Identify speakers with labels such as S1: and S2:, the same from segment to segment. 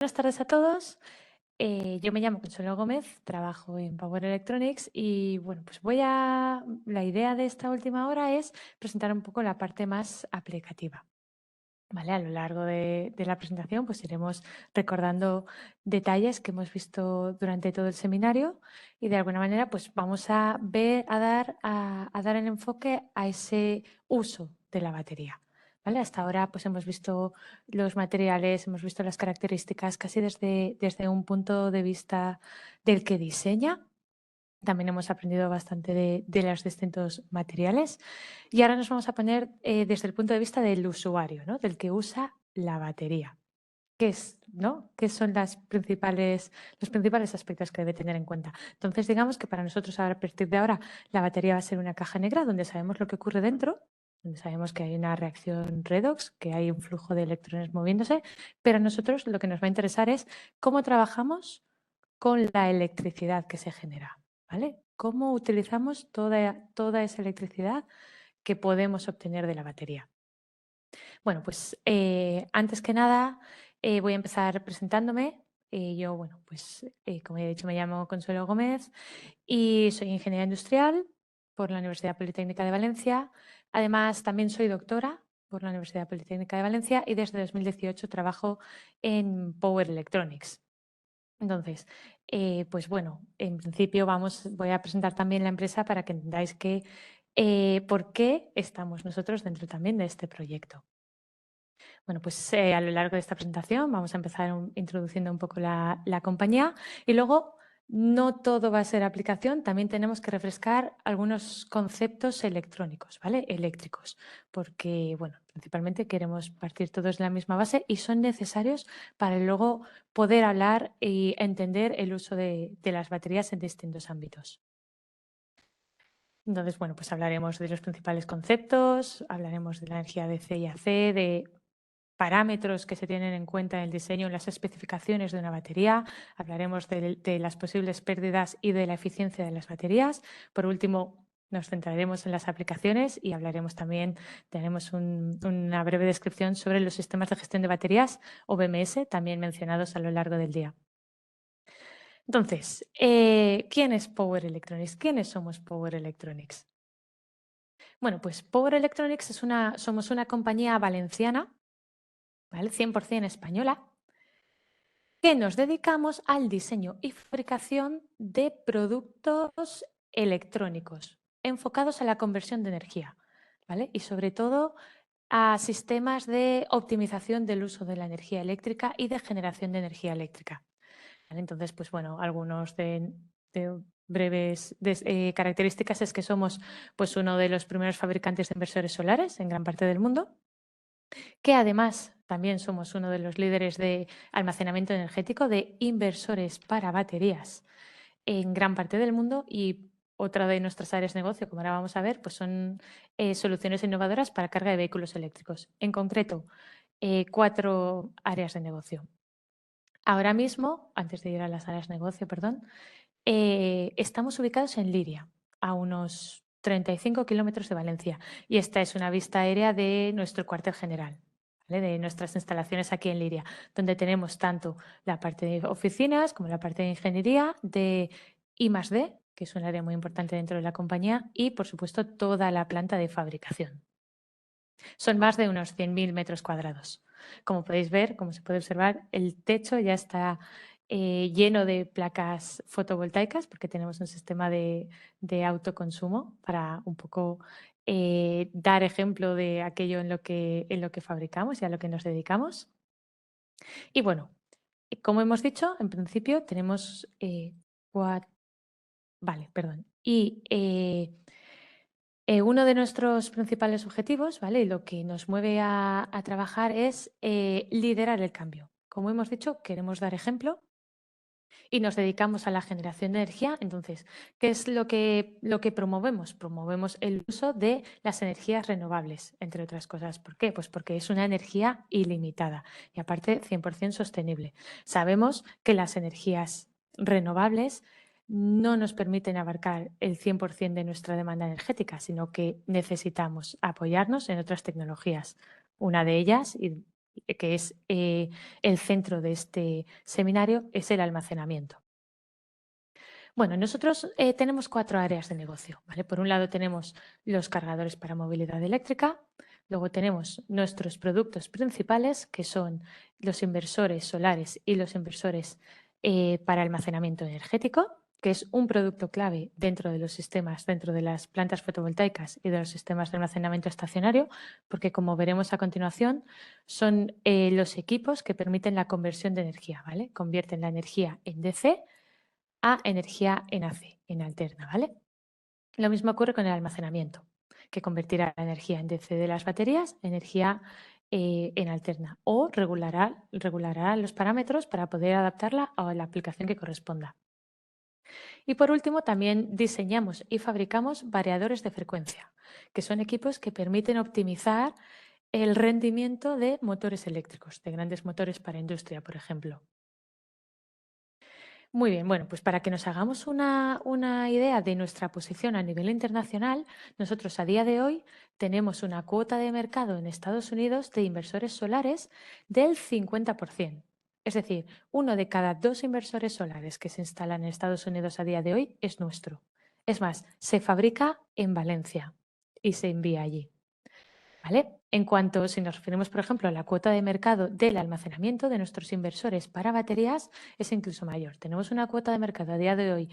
S1: Buenas tardes a todos. Yo me llamo Consuelo Gómez, trabajo en Power Electronics y bueno, pues la idea de esta última hora es presentar un poco la parte más aplicativa. ¿Vale? A lo largo de la presentación pues iremos recordando detalles que hemos visto durante todo el seminario y de alguna manera pues vamos a ver, a dar el enfoque a ese uso de la batería. ¿Vale? Hasta ahora pues hemos visto los materiales, hemos visto las características casi desde un punto de vista del que diseña. También hemos aprendido bastante de los distintos materiales y ahora nos vamos a poner desde el punto de vista del usuario, ¿no? Del que usa la batería. ¿Qué es, no? ¿Qué son los principales aspectos que debe tener en cuenta? Entonces, digamos que para nosotros a partir de ahora la batería va a ser una caja negra donde sabemos lo que ocurre dentro, donde sabemos que hay una reacción redox, que hay un flujo de electrones moviéndose, pero a nosotros lo que nos va a interesar es cómo trabajamos con la electricidad que se genera, ¿vale? ¿Cómo utilizamos toda esa electricidad que podemos obtener de la batería? Bueno, pues antes que nada voy a empezar presentándome. Yo, bueno, pues como he dicho, me llamo Consuelo Gómez y soy ingeniera industrial por la Universidad Politécnica de Valencia. Además, también soy doctora por la Universidad Politécnica de Valencia y desde 2018 trabajo en Power Electronics. Entonces, pues bueno, en principio voy a presentar también la empresa para que entendáis por qué estamos nosotros dentro también de este proyecto. Bueno, pues a lo largo de esta presentación vamos a empezar introduciendo un poco la compañía y luego no todo va a ser aplicación, también tenemos que refrescar algunos conceptos electrónicos, ¿vale? Eléctricos, porque, bueno, principalmente queremos partir todos de la misma base y son necesarios para luego poder hablar y entender el uso de las baterías en distintos ámbitos. Entonces, bueno, pues hablaremos de los principales conceptos, hablaremos de la energía de C y AC, de parámetros que se tienen en cuenta en el diseño, en las especificaciones de una batería. Hablaremos de las posibles pérdidas y de la eficiencia de las baterías. Por último, nos centraremos en las aplicaciones y hablaremos también, tenemos una breve descripción sobre los sistemas de gestión de baterías o BMS, también mencionados a lo largo del día. Entonces, ¿quién es Power Electronics? ¿Quiénes somos Power Electronics? Bueno, pues Power Electronics somos una compañía valenciana, ¿vale? 100% española, que nos dedicamos al diseño y fabricación de productos electrónicos enfocados a la conversión de energía, ¿vale? Y sobre todo a sistemas de optimización del uso de la energía eléctrica y de generación de energía eléctrica. ¿Vale? Entonces, pues bueno, algunos de breves características es que somos pues uno de los primeros fabricantes de inversores solares en gran parte del mundo, que además también somos uno de los líderes de almacenamiento energético de inversores para baterías en gran parte del mundo y otra de nuestras áreas de negocio, como ahora vamos a ver, pues son soluciones innovadoras para carga de vehículos eléctricos. En concreto, 4 áreas de negocio. Ahora mismo, antes de ir a las áreas de negocio, perdón, estamos ubicados en Liria, a unos 35 kilómetros de Valencia. Y esta es una vista aérea de nuestro cuartel general, ¿vale? De nuestras instalaciones aquí en Liria, donde tenemos tanto la parte de oficinas como la parte de ingeniería, de I+D, que es un área muy importante dentro de la compañía, y, por supuesto, toda la planta de fabricación. Son más de unos 100.000 metros cuadrados. Como podéis ver, como se puede observar, el techo ya está lleno de placas fotovoltaicas porque tenemos un sistema de autoconsumo para un poco dar ejemplo de aquello en lo que fabricamos y a lo que nos dedicamos. Y bueno, como hemos dicho, en principio tenemos Vale, perdón. Y uno de nuestros principales objetivos, ¿vale? Y lo que nos mueve a trabajar es liderar el cambio. Como hemos dicho, queremos dar ejemplo y nos dedicamos a la generación de energía. Entonces, ¿qué es lo que promovemos? Promovemos el uso de las energías renovables, entre otras cosas. ¿Por qué? Pues porque es una energía ilimitada y aparte 100% sostenible. Sabemos que las energías renovables no nos permiten abarcar el 100% de nuestra demanda energética, sino que necesitamos apoyarnos en otras tecnologías. Una de ellas, y que es el centro de este seminario, es el almacenamiento. Bueno, nosotros tenemos 4 áreas de negocio, ¿vale? Por un lado tenemos los cargadores para movilidad eléctrica, luego tenemos nuestros productos principales, que son los inversores solares y los inversores para almacenamiento energético, que es un producto clave dentro de los sistemas, dentro de las plantas fotovoltaicas y de los sistemas de almacenamiento estacionario, porque como veremos a continuación, son los equipos que permiten la conversión de energía, ¿vale? Convierten la energía en DC a energía en AC, en alterna, ¿vale? Lo mismo ocurre con el almacenamiento, que convertirá la energía en DC de las baterías en energía en alterna o regulará los parámetros para poder adaptarla a la aplicación que corresponda. Y por último, también diseñamos y fabricamos variadores de frecuencia, que son equipos que permiten optimizar el rendimiento de motores eléctricos, de grandes motores para industria, por ejemplo. Muy bien, bueno, pues para que nos hagamos una idea de nuestra posición a nivel internacional, nosotros a día de hoy tenemos una cuota de mercado en Estados Unidos de inversores solares del 50%. Es decir, 1 de cada 2 inversores solares que se instalan en Estados Unidos a día de hoy es nuestro. Es más, se fabrica en Valencia y se envía allí. ¿Vale? En cuanto, si nos referimos, por ejemplo, a la cuota de mercado del almacenamiento de nuestros inversores para baterías, es incluso mayor. Tenemos una cuota de mercado a día de hoy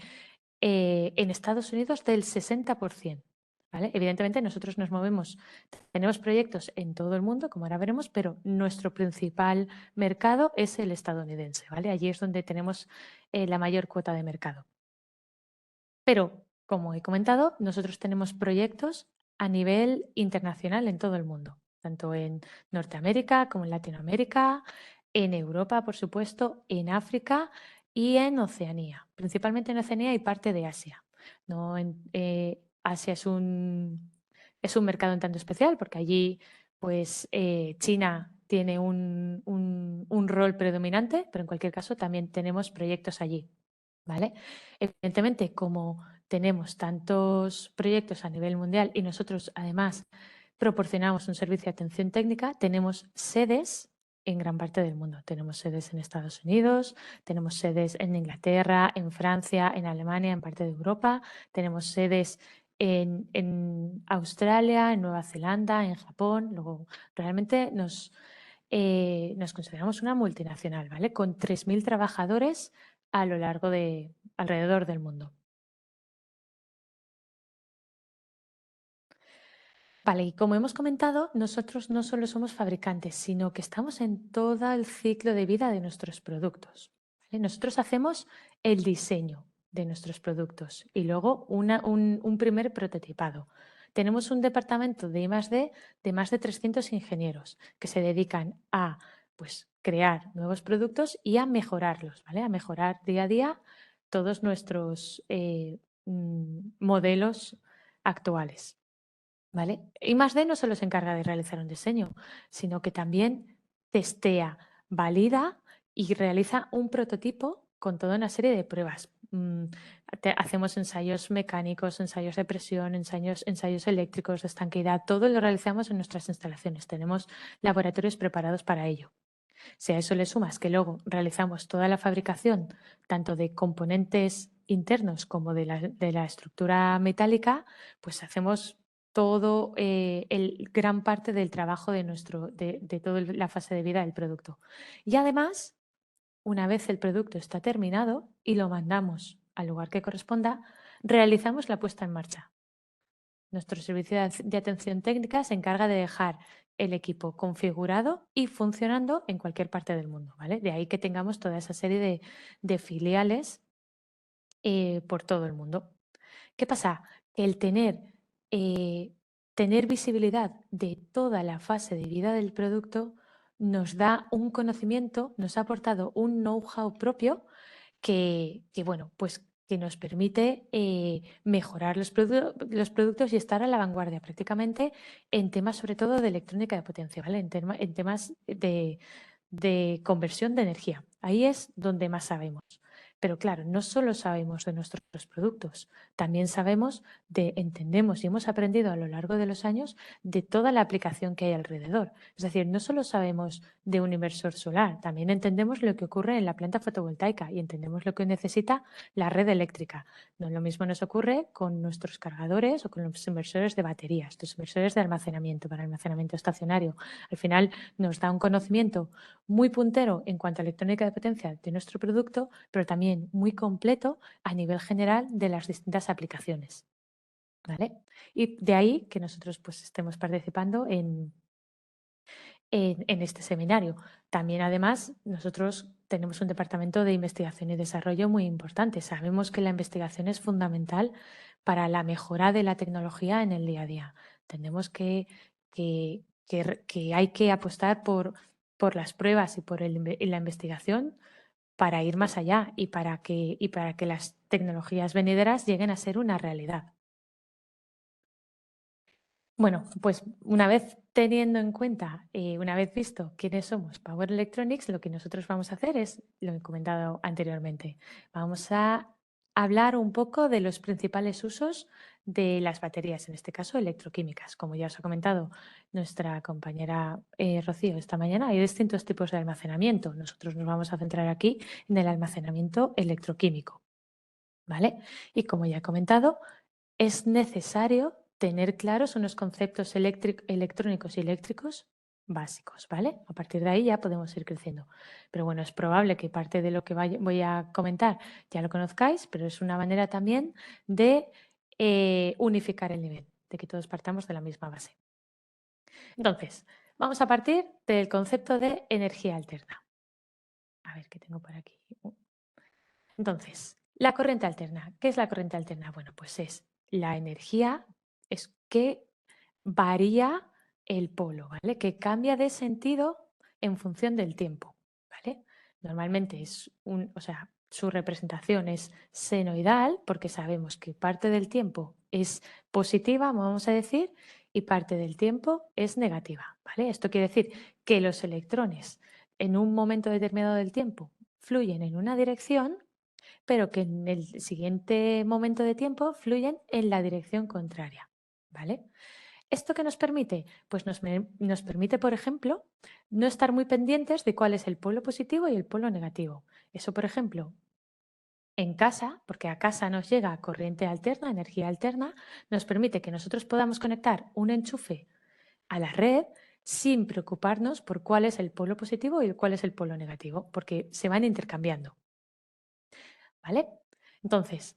S1: en Estados Unidos del 60%. ¿Vale? Evidentemente, nosotros nos movemos, tenemos proyectos en todo el mundo, como ahora veremos, pero nuestro principal mercado es el estadounidense. ¿Vale? Allí es donde tenemos la mayor cuota de mercado. Pero, como he comentado, nosotros tenemos proyectos a nivel internacional en todo el mundo, tanto en Norteamérica como en Latinoamérica, en Europa, por supuesto, en África y en Oceanía, principalmente en Oceanía y parte de Asia. Asia es un mercado un tanto especial porque allí pues, China tiene un rol predominante, pero en cualquier caso también tenemos proyectos allí. ¿Vale? Evidentemente, como tenemos tantos proyectos a nivel mundial y nosotros además proporcionamos un servicio de atención técnica, tenemos sedes en gran parte del mundo. Tenemos sedes en Estados Unidos, tenemos sedes en Inglaterra, en Francia, en Alemania, en parte de Europa, tenemos sedes en Australia, en Nueva Zelanda, en Japón. Luego, realmente nos consideramos una multinacional, ¿vale? Con 3.000 trabajadores a lo largo de alrededor del mundo. Vale, y como hemos comentado, nosotros no solo somos fabricantes, sino que estamos en todo el ciclo de vida de nuestros productos. ¿Vale? Nosotros hacemos el diseño de nuestros productos y luego un primer prototipado. Tenemos un departamento de I+D de más de 300 ingenieros que se dedican a pues, crear nuevos productos y a mejorarlos, ¿vale? A mejorar día a día todos nuestros modelos actuales. ¿Vale? I+D no solo se encarga de realizar un diseño, sino que también testea, valida y realiza un prototipo con toda una serie de pruebas. Hacemos ensayos mecánicos, ensayos de presión, ensayos eléctricos, de estanqueidad, todo lo realizamos en nuestras instalaciones. Tenemos laboratorios preparados para ello. Si a eso le sumas que luego realizamos toda la fabricación, tanto de componentes internos como de la estructura metálica, pues hacemos todo gran parte del trabajo de toda la fase de vida del producto. Y además, una vez el producto está terminado y lo mandamos al lugar que corresponda, realizamos la puesta en marcha. Nuestro servicio de atención técnica se encarga de dejar el equipo configurado y funcionando en cualquier parte del mundo, ¿vale? De ahí que tengamos toda esa serie de filiales por todo el mundo. ¿Qué pasa? Que el tener visibilidad de toda la fase de vida del producto nos da un conocimiento, nos ha aportado un know-how propio bueno, pues que nos permite mejorar los productos y estar a la vanguardia prácticamente en temas sobre todo de electrónica de potencia, ¿vale? En temas de conversión de energía. Ahí es donde más sabemos. Pero claro, no solo sabemos de nuestros productos, también entendemos y hemos aprendido a lo largo de los años de toda la aplicación que hay alrededor. Es decir, no solo sabemos de un inversor solar, también entendemos lo que ocurre en la planta fotovoltaica y entendemos lo que necesita la red eléctrica. No lo mismo nos ocurre con nuestros cargadores o con los inversores de baterías, los inversores de almacenamiento para almacenamiento estacionario. Al final nos da un conocimiento muy puntero en cuanto a electrónica de potencia de nuestro producto, pero también muy completo a nivel general de las distintas aplicaciones. ¿Vale? Y de ahí que nosotros pues, estemos participando en este seminario. También, además, nosotros tenemos un departamento de investigación y desarrollo muy importante. Sabemos que la investigación es fundamental para la mejora de la tecnología en el día a día. Entendemos que hay que apostar por las pruebas y por la investigación para ir más allá y para que las tecnologías venideras lleguen a ser una realidad. Bueno, pues una vez teniendo en cuenta, una vez visto quiénes somos Power Electronics, lo que nosotros vamos a hacer es lo que he comentado anteriormente. Vamos a hablar un poco de los principales usos de las baterías, en este caso electroquímicas. Como ya os ha comentado nuestra compañera Rocío esta mañana, hay distintos tipos de almacenamiento. Nosotros nos vamos a centrar aquí en el almacenamiento electroquímico, ¿vale? Y como ya he comentado, es necesario tener claros unos conceptos electrónicos y eléctricos básicos, ¿vale? A partir de ahí ya podemos ir creciendo. Pero bueno, es probable que parte de lo que voy a comentar ya lo conozcáis, pero es una manera también de unificar el nivel, de que todos partamos de la misma base. Entonces, vamos a partir del concepto de energía alterna. A ver qué tengo por aquí. Entonces, la corriente alterna. ¿Qué es la corriente alterna? Bueno, pues es la energía es que varía el polo, ¿vale? Que cambia de sentido en función del tiempo, ¿vale? Normalmente o sea, su representación es senoidal porque sabemos que parte del tiempo es positiva, vamos a decir, y parte del tiempo es negativa, ¿vale? Esto quiere decir que los electrones en un momento determinado del tiempo fluyen en una dirección, pero que en el siguiente momento de tiempo fluyen en la dirección contraria, ¿vale? ¿Esto qué nos permite? Pues nos permite, por ejemplo, no estar muy pendientes de cuál es el polo positivo y el polo negativo. Eso, por ejemplo, en casa, porque a casa nos llega corriente alterna, energía alterna, nos permite que nosotros podamos conectar un enchufe a la red sin preocuparnos por cuál es el polo positivo y cuál es el polo negativo, porque se van intercambiando, ¿vale? Entonces,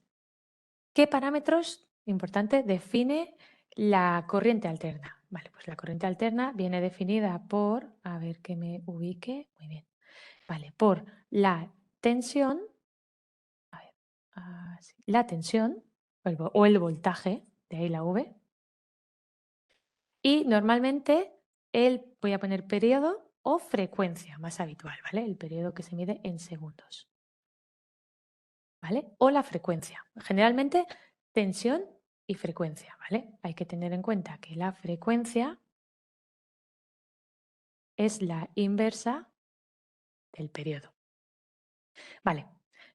S1: ¿qué parámetros, importante, define la corriente alterna? Vale, pues la corriente alterna viene definida por, a ver que me ubique, muy bien, vale, por la tensión, a ver, sí, la tensión o el voltaje, de ahí la V, y normalmente voy a poner periodo o frecuencia más habitual, ¿vale? El periodo que se mide en segundos, ¿vale? O la frecuencia. Generalmente tensión y frecuencia, ¿vale? Hay que tener en cuenta que la frecuencia es la inversa del periodo. Vale,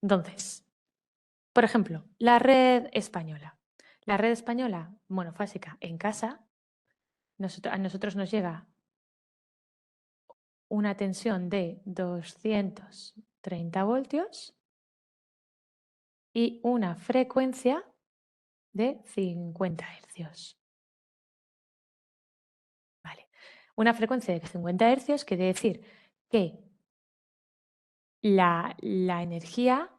S1: entonces, por ejemplo, la red española. La red española monofásica en casa, a nosotros nos llega una tensión de 230 voltios y una frecuencia de 50 hercios. Vale. Una frecuencia de 50 hercios quiere decir que la energía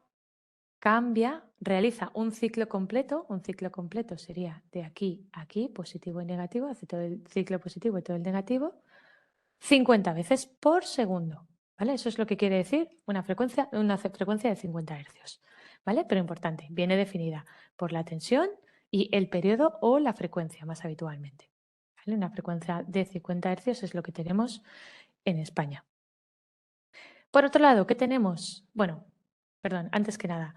S1: cambia, realiza un ciclo completo sería de aquí a aquí, positivo y negativo, hace todo el ciclo positivo y todo el negativo, 50 veces por segundo, ¿vale? Eso es lo que quiere decir una frecuencia de 50 hercios, ¿vale? Pero importante, viene definida por la tensión y el periodo o la frecuencia más habitualmente, ¿vale? Una frecuencia de 50 hercios es lo que tenemos en España. Por otro lado, ¿qué tenemos? Bueno, perdón, antes que nada,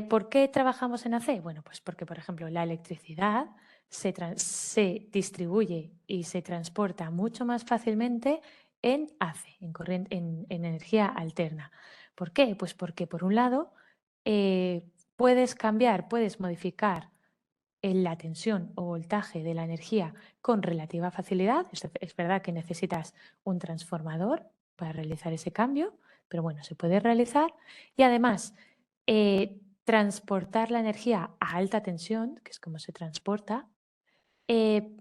S1: ¿por qué trabajamos en AC? Bueno, pues porque, por ejemplo, la electricidad se distribuye y se transporta mucho más fácilmente en AC, en energía alterna. ¿Por qué? Pues porque, por un lado, puedes cambiar, puedes modificar la tensión o voltaje de la energía con relativa facilidad. Es verdad que necesitas un transformador para realizar ese cambio, pero bueno, se puede realizar. Y además, transportar la energía a alta tensión, que es como se transporta, eh,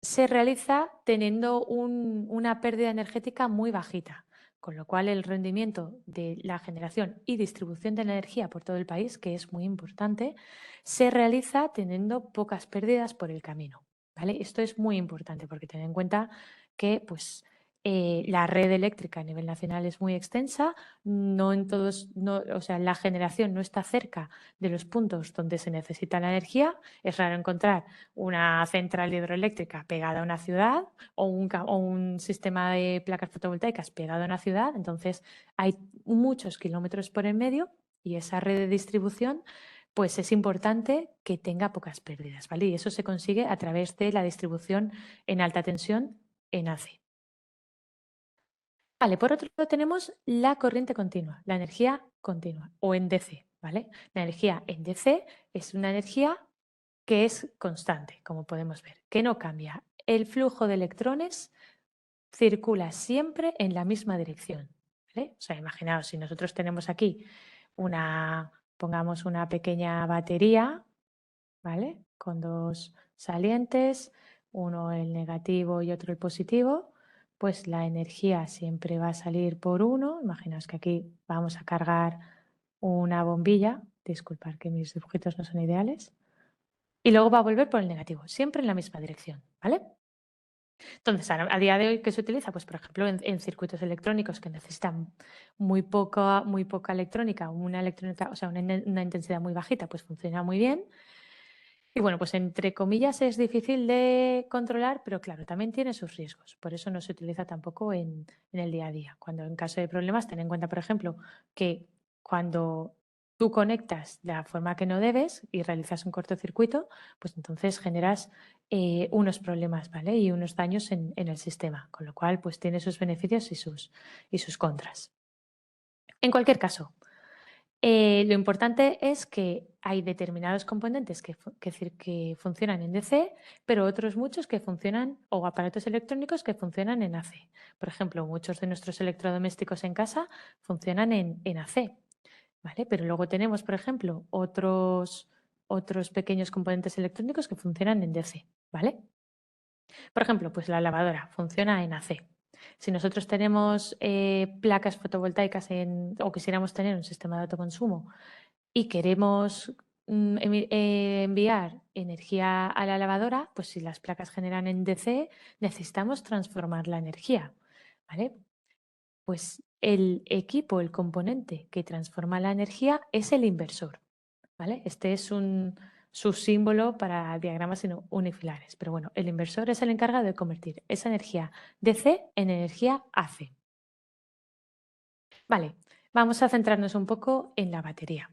S1: se realiza teniendo una pérdida energética muy bajita, con lo cual el rendimiento de la generación y distribución de la energía por todo el país, que es muy importante, se realiza teniendo pocas pérdidas por el camino. ¿Vale? Esto es muy importante porque ten en cuenta que pues, la red eléctrica a nivel nacional es muy extensa, no en todos, no, o sea, la generación no está cerca de los puntos donde se necesita la energía. Es raro encontrar una central hidroeléctrica pegada a una ciudad o un sistema de placas fotovoltaicas pegado a una ciudad. Entonces, hay muchos kilómetros por en medio y esa red de distribución, pues es importante que tenga pocas pérdidas, ¿vale? Y eso se consigue a través de la distribución en alta tensión en AC. Vale, por otro lado tenemos la corriente continua, la energía continua o en DC, ¿vale? La energía en DC es una energía que es constante, como podemos ver, que no cambia. El flujo de electrones circula siempre en la misma dirección, ¿vale? O sea, imaginaos, si nosotros tenemos aquí pongamos una pequeña batería, ¿vale? Con dos salientes, uno el negativo y otro el positivo, pues la energía siempre va a salir por uno. Imaginaos que aquí vamos a cargar una bombilla, disculpad que mis dibujitos no son ideales, y luego va a volver por el negativo, siempre en la misma dirección, ¿vale? Entonces, a día de hoy, ¿qué se utiliza? Pues, por ejemplo, en circuitos electrónicos que necesitan muy poca electrónica, una electrónica, o sea, una intensidad muy bajita, pues funciona muy bien. Y bueno, pues entre comillas es difícil de controlar, pero claro, también tiene sus riesgos. Por eso no se utiliza tampoco en el día a día. Cuando en caso de problemas, ten en cuenta, por ejemplo, que cuando tú conectas de la forma que no debes y realizas un cortocircuito, pues entonces generas unos problemas, ¿vale? Y unos daños en el sistema. Con lo cual, pues tiene sus beneficios y sus contras. En cualquier caso, lo importante es que hay determinados componentes que funcionan en DC, pero otros muchos que funcionan, o aparatos electrónicos que funcionan en AC. Por ejemplo, muchos de nuestros electrodomésticos en casa funcionan en AC, ¿vale? Pero luego tenemos, por ejemplo, otros pequeños componentes electrónicos que funcionan en DC, ¿vale? Por ejemplo, pues la lavadora funciona en AC. Si nosotros tenemos placas fotovoltaicas o quisiéramos tener un sistema de autoconsumo y queremos enviar energía a la lavadora, pues si las placas generan en DC, necesitamos transformar la energía, ¿vale? Pues el equipo, el componente que transforma la energía es el inversor, ¿vale? Este es su símbolo para diagramas unifilares, pero bueno, el inversor es el encargado de convertir esa energía DC en energía AC. Vale, vamos a centrarnos un poco en la batería.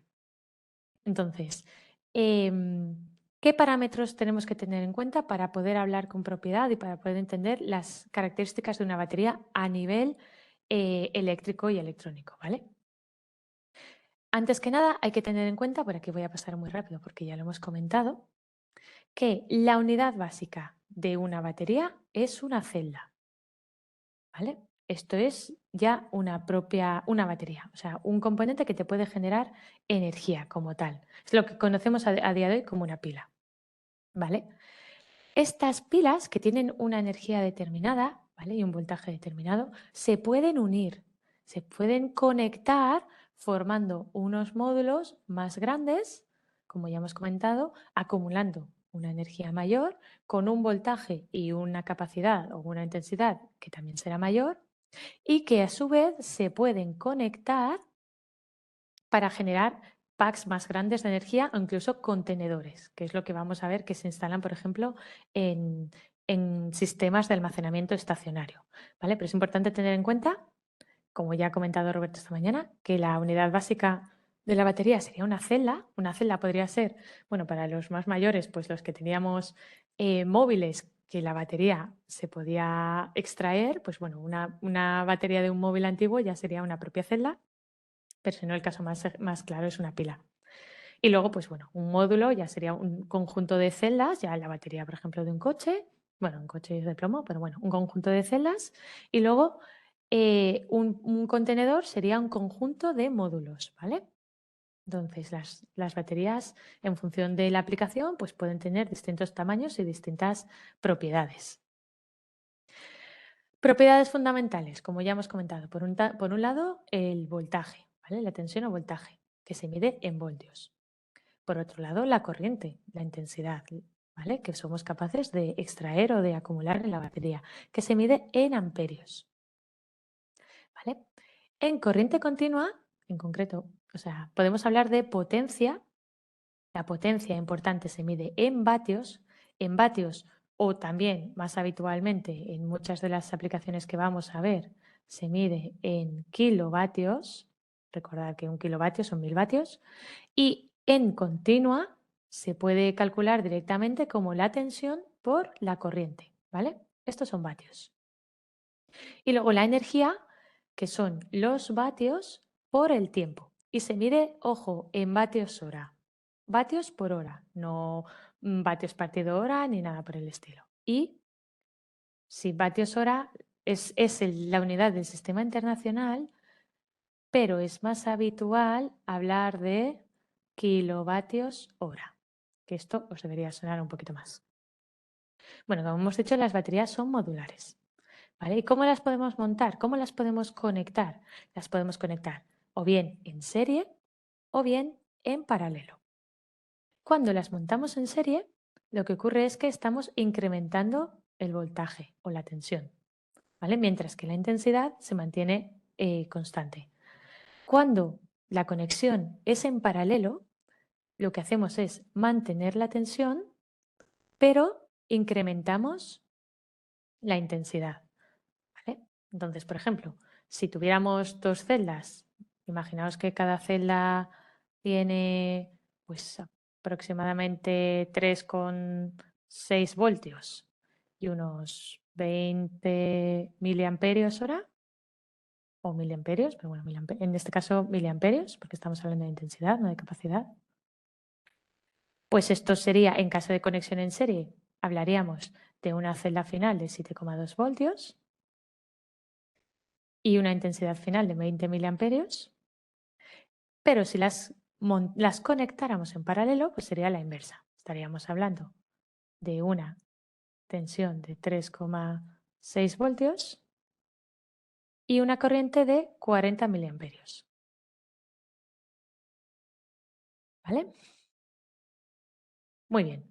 S1: Entonces, ¿qué parámetros tenemos que tener en cuenta para poder hablar con propiedad y para poder entender las características de una batería a nivel eléctrico y electrónico? ¿Vale? Antes que nada, hay que tener en cuenta, por aquí voy a pasar muy rápido porque ya lo hemos comentado, que la unidad básica de una batería es una celda. ¿Vale? Esto es ya una batería, o sea, un componente que te puede generar energía como tal. Es lo que conocemos a día de hoy como una pila, ¿vale? Estas pilas que tienen una energía determinada, ¿vale? Y un voltaje determinado, se pueden unir, se pueden conectar formando unos módulos más grandes, como ya hemos comentado, acumulando una energía mayor con un voltaje y una capacidad o una intensidad que también será mayor y que a su vez se pueden conectar para generar packs más grandes de energía o incluso contenedores, que es lo que vamos a ver que se instalan, por ejemplo, en sistemas de almacenamiento estacionario, ¿vale? Pero es importante tener en cuenta, como ya ha comentado Roberto esta mañana, que la unidad básica de la batería sería una celda. Una celda podría ser, bueno, para los más mayores, pues los que teníamos móviles que la batería se podía extraer, pues bueno, una batería de un móvil antiguo ya sería una propia celda. pero si no, el caso más claro es una pila. Y luego, pues bueno, un módulo ya sería un conjunto de celdas, ya la batería, por ejemplo, de un coche, bueno, un coche es de plomo, pero bueno, un conjunto de celdas. Y luego un contenedor sería un conjunto de módulos, ¿vale? Entonces, las baterías, en función de la aplicación, pues pueden tener distintos tamaños y distintas propiedades. Propiedades fundamentales, como ya hemos comentado. Por un lado, el voltaje, ¿vale? La tensión o voltaje, que se mide en voltios. Por otro lado, la corriente, la intensidad, ¿vale? Que somos capaces de extraer o de acumular en la batería, que se mide en amperios, ¿vale? En corriente continua, en concreto, o sea, podemos hablar de potencia. La potencia importante se mide en vatios o también más habitualmente en muchas de las aplicaciones que vamos a ver se mide en kilovatios. Recordad que un kilovatio son 1000 vatios. Y en continua se puede calcular directamente como la tensión por la corriente, ¿vale? Estos son vatios. Y luego la energía, que son los vatios por el tiempo. Y se mide, ojo, en vatios hora. Vatios por hora, no vatios partido hora ni nada por el estilo. Y si vatios hora es la unidad del sistema internacional, pero es más habitual hablar de kilovatios hora, que esto os debería sonar un poquito más. Bueno, como hemos dicho, las baterías son modulares. ¿Vale? ¿Y cómo las podemos montar? ¿Cómo las podemos conectar? Las podemos conectar o bien en serie o bien en paralelo. Cuando las montamos en serie, lo que ocurre es que estamos incrementando el voltaje o la tensión, ¿vale? Mientras que la intensidad se mantiene constante. Cuando la conexión es en paralelo, lo que hacemos es mantener la tensión, pero incrementamos la intensidad. ¿Vale? Entonces, por ejemplo, si tuviéramos dos celdas, imaginaos que cada celda tiene pues aproximadamente 3,6 voltios y unos 20 miliamperios hora o miliamperios, pero bueno, en este caso miliamperios, porque estamos hablando de intensidad, no de capacidad. Pues esto sería, en caso de conexión en serie, hablaríamos de una celda final de 7,2 voltios y una intensidad final de 20 miliamperios, pero si las conectáramos en paralelo, pues sería la inversa. Estaríamos hablando de una tensión de 3,6 voltios y una corriente de 40 miliamperios. ¿Vale? Muy bien.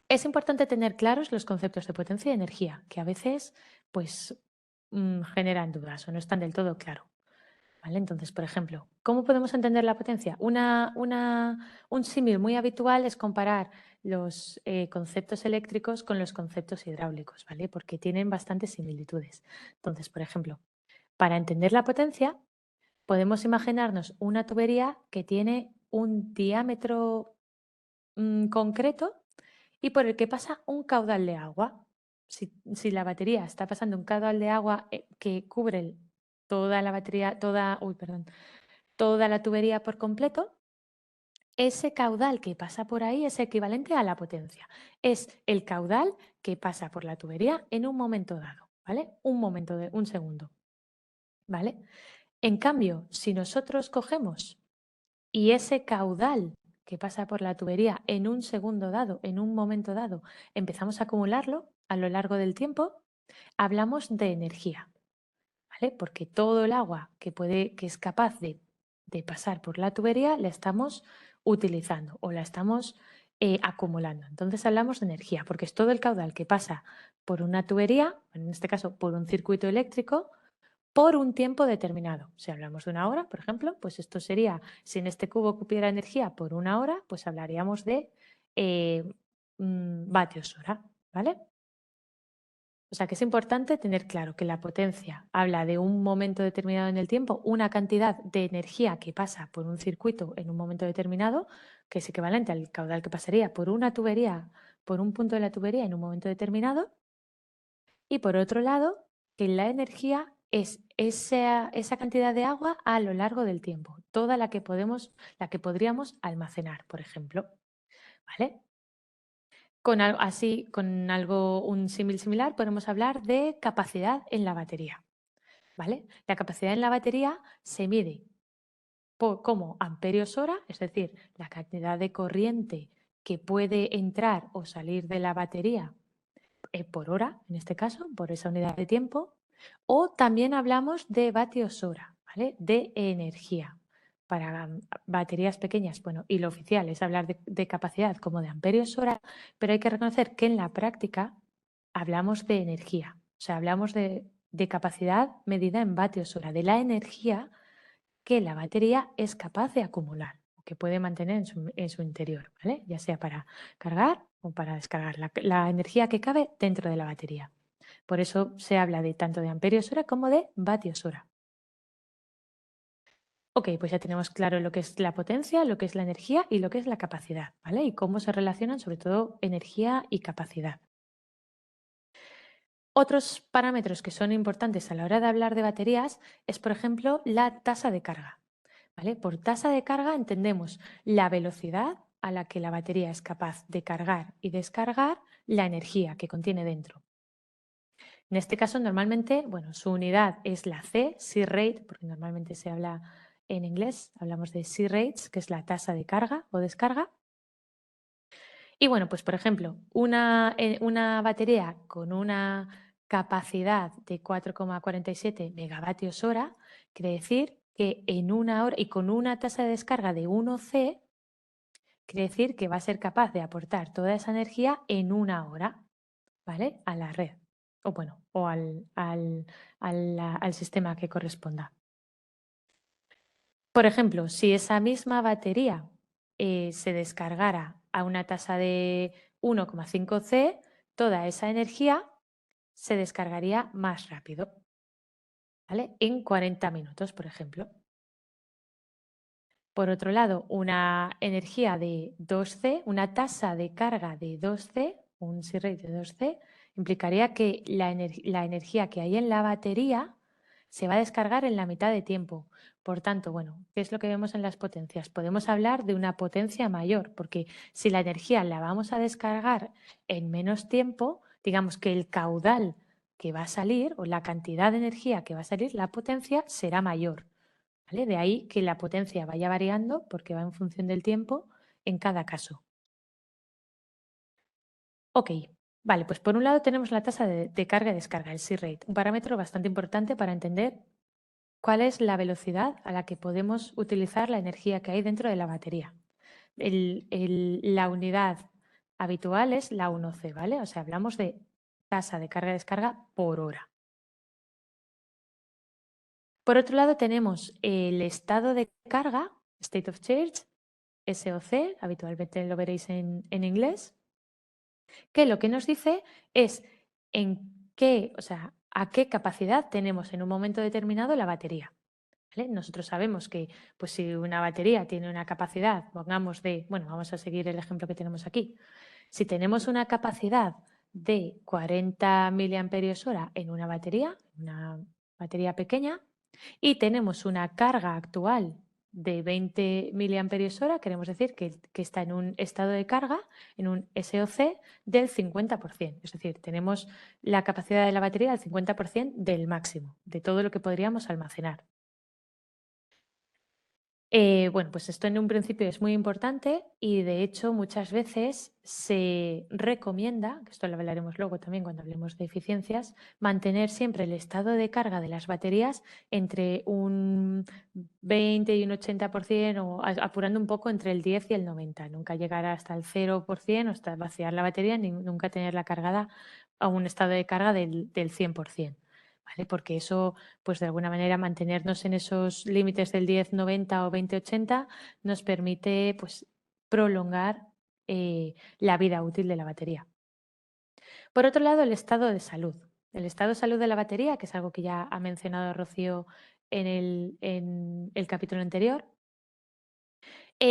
S1: Es importante tener claros los conceptos de potencia y energía, que a veces pues, generan dudas o no están del todo claros. ¿Vale? Entonces, por ejemplo, ¿cómo podemos entender la potencia? Un símil muy habitual es comparar los conceptos eléctricos con los conceptos hidráulicos, ¿vale? Porque tienen bastantes similitudes. Entonces, por ejemplo, para entender la potencia, podemos imaginarnos una tubería que tiene un diámetro concreto y por el que pasa un caudal de agua. Si la batería está pasando un caudal de agua que cubre toda la batería, toda la tubería por completo, ese caudal que pasa por ahí es equivalente a la potencia. Es el caudal que pasa por la tubería en un momento dado, ¿vale? Un segundo, ¿vale? En cambio, si nosotros cogemos y ese caudal que pasa por la tubería en un segundo dado, en un momento dado, empezamos a acumularlo a lo largo del tiempo, hablamos de energía, ¿vale? Porque todo el agua que es capaz de pasar por la tubería la estamos utilizando o la estamos acumulando. Entonces hablamos de energía, porque es todo el caudal que pasa por una tubería, en este caso por un circuito eléctrico, por un tiempo determinado. Si hablamos de una hora, por ejemplo, pues esto sería, si en este cubo cupiera energía por una hora, pues hablaríamos de eh, vatios hora, ¿vale? O sea que es importante tener claro que la potencia habla de un momento determinado en el tiempo, una cantidad de energía que pasa por un circuito en un momento determinado, que es equivalente al caudal que pasaría por una tubería, por un punto de la tubería en un momento determinado. Y por otro lado, que la energía es esa cantidad de agua a lo largo del tiempo, toda la que podríamos almacenar, por ejemplo, ¿vale? Un símil similar, podemos hablar de capacidad en la batería, ¿vale? La capacidad en la batería se mide como amperios hora, es decir, la cantidad de corriente que puede entrar o salir de la batería por hora, en este caso, por esa unidad de tiempo, o también hablamos de vatios hora, ¿vale? De energía. Para baterías pequeñas, bueno, y lo oficial es hablar de capacidad como de amperios hora, pero hay que reconocer que en la práctica hablamos de energía, o sea, hablamos de capacidad medida en vatios hora, de la energía que la batería es capaz de acumular o que puede mantener en su interior, ¿vale? Ya sea para cargar o para descargar la energía que cabe dentro de la batería. Por eso se habla de tanto de amperios hora como de vatios hora. Ok, pues ya tenemos claro lo que es la potencia, lo que es la energía y lo que es la capacidad, ¿vale? Y cómo se relacionan sobre todo energía y capacidad. Otros parámetros que son importantes a la hora de hablar de baterías es, por ejemplo, la tasa de carga. ¿Vale? Por tasa de carga entendemos la velocidad a la que la batería es capaz de cargar y descargar la energía que contiene dentro. En este caso, normalmente, bueno, su unidad es la C-rate, porque normalmente se habla en inglés, hablamos de C-rates, que es la tasa de carga o descarga. Y bueno, pues por ejemplo, una batería con una capacidad de 4,47 megavatios hora, quiere decir que en una hora y con una tasa de descarga de 1C, quiere decir que va a ser capaz de aportar toda esa energía en una hora, ¿vale? A la red, o bueno, o al sistema que corresponda. Por ejemplo, si esa misma batería se descargara a una tasa de 1,5C, toda esa energía se descargaría más rápido, ¿vale? En 40 minutos, por ejemplo. Por otro lado, una energía de 2C, una tasa de carga de 2C, un C-rate de 2C, implicaría que la energía que hay en la batería se va a descargar en la mitad de tiempo. Por tanto, bueno, ¿qué es lo que vemos en las potencias? Podemos hablar de una potencia mayor, porque si la energía la vamos a descargar en menos tiempo, digamos que el caudal que va a salir o la cantidad de energía que va a salir, la potencia será mayor. ¿Vale? De ahí que la potencia vaya variando porque va en función del tiempo en cada caso. Ok, vale, pues por un lado tenemos la tasa de carga y descarga, el C-rate, un parámetro bastante importante para entender cuál es la velocidad a la que podemos utilizar la energía que hay dentro de la batería. La unidad habitual es la 1C, ¿vale? O sea, hablamos de tasa de carga y descarga por hora. Por otro lado, tenemos el estado de carga, state of charge, SOC, habitualmente lo veréis en inglés, que lo que nos dice es en qué, o sea, a qué capacidad tenemos en un momento determinado la batería. ¿Vale? Nosotros sabemos que pues, si una batería tiene una capacidad, pongamos de, bueno, vamos a seguir el ejemplo que tenemos aquí. Si tenemos una capacidad de 40 miliamperios hora en una batería pequeña, y tenemos una carga actual de 20 miliamperios hora, queremos decir que está en un estado de carga, en un SOC del 50%. Es decir, tenemos la capacidad de la batería del 50% del máximo, de todo lo que podríamos almacenar. Bueno, pues esto en un principio es muy importante y de hecho muchas veces se recomienda, que esto lo hablaremos luego también cuando hablemos de eficiencias, mantener siempre el estado de carga de las baterías entre un 20 y un 80% o apurando un poco entre el 10 y el 90. Nunca llegar hasta el 0% o hasta vaciar la batería, ni nunca tenerla cargada a un estado de carga del 100%. ¿Vale? Porque eso, pues de alguna manera, mantenernos en esos límites del 10-90 o 20-80 nos permite pues, prolongar la vida útil de la batería. Por otro lado, el estado de salud. El estado de salud de la batería, que es algo que ya ha mencionado Rocío en el capítulo anterior.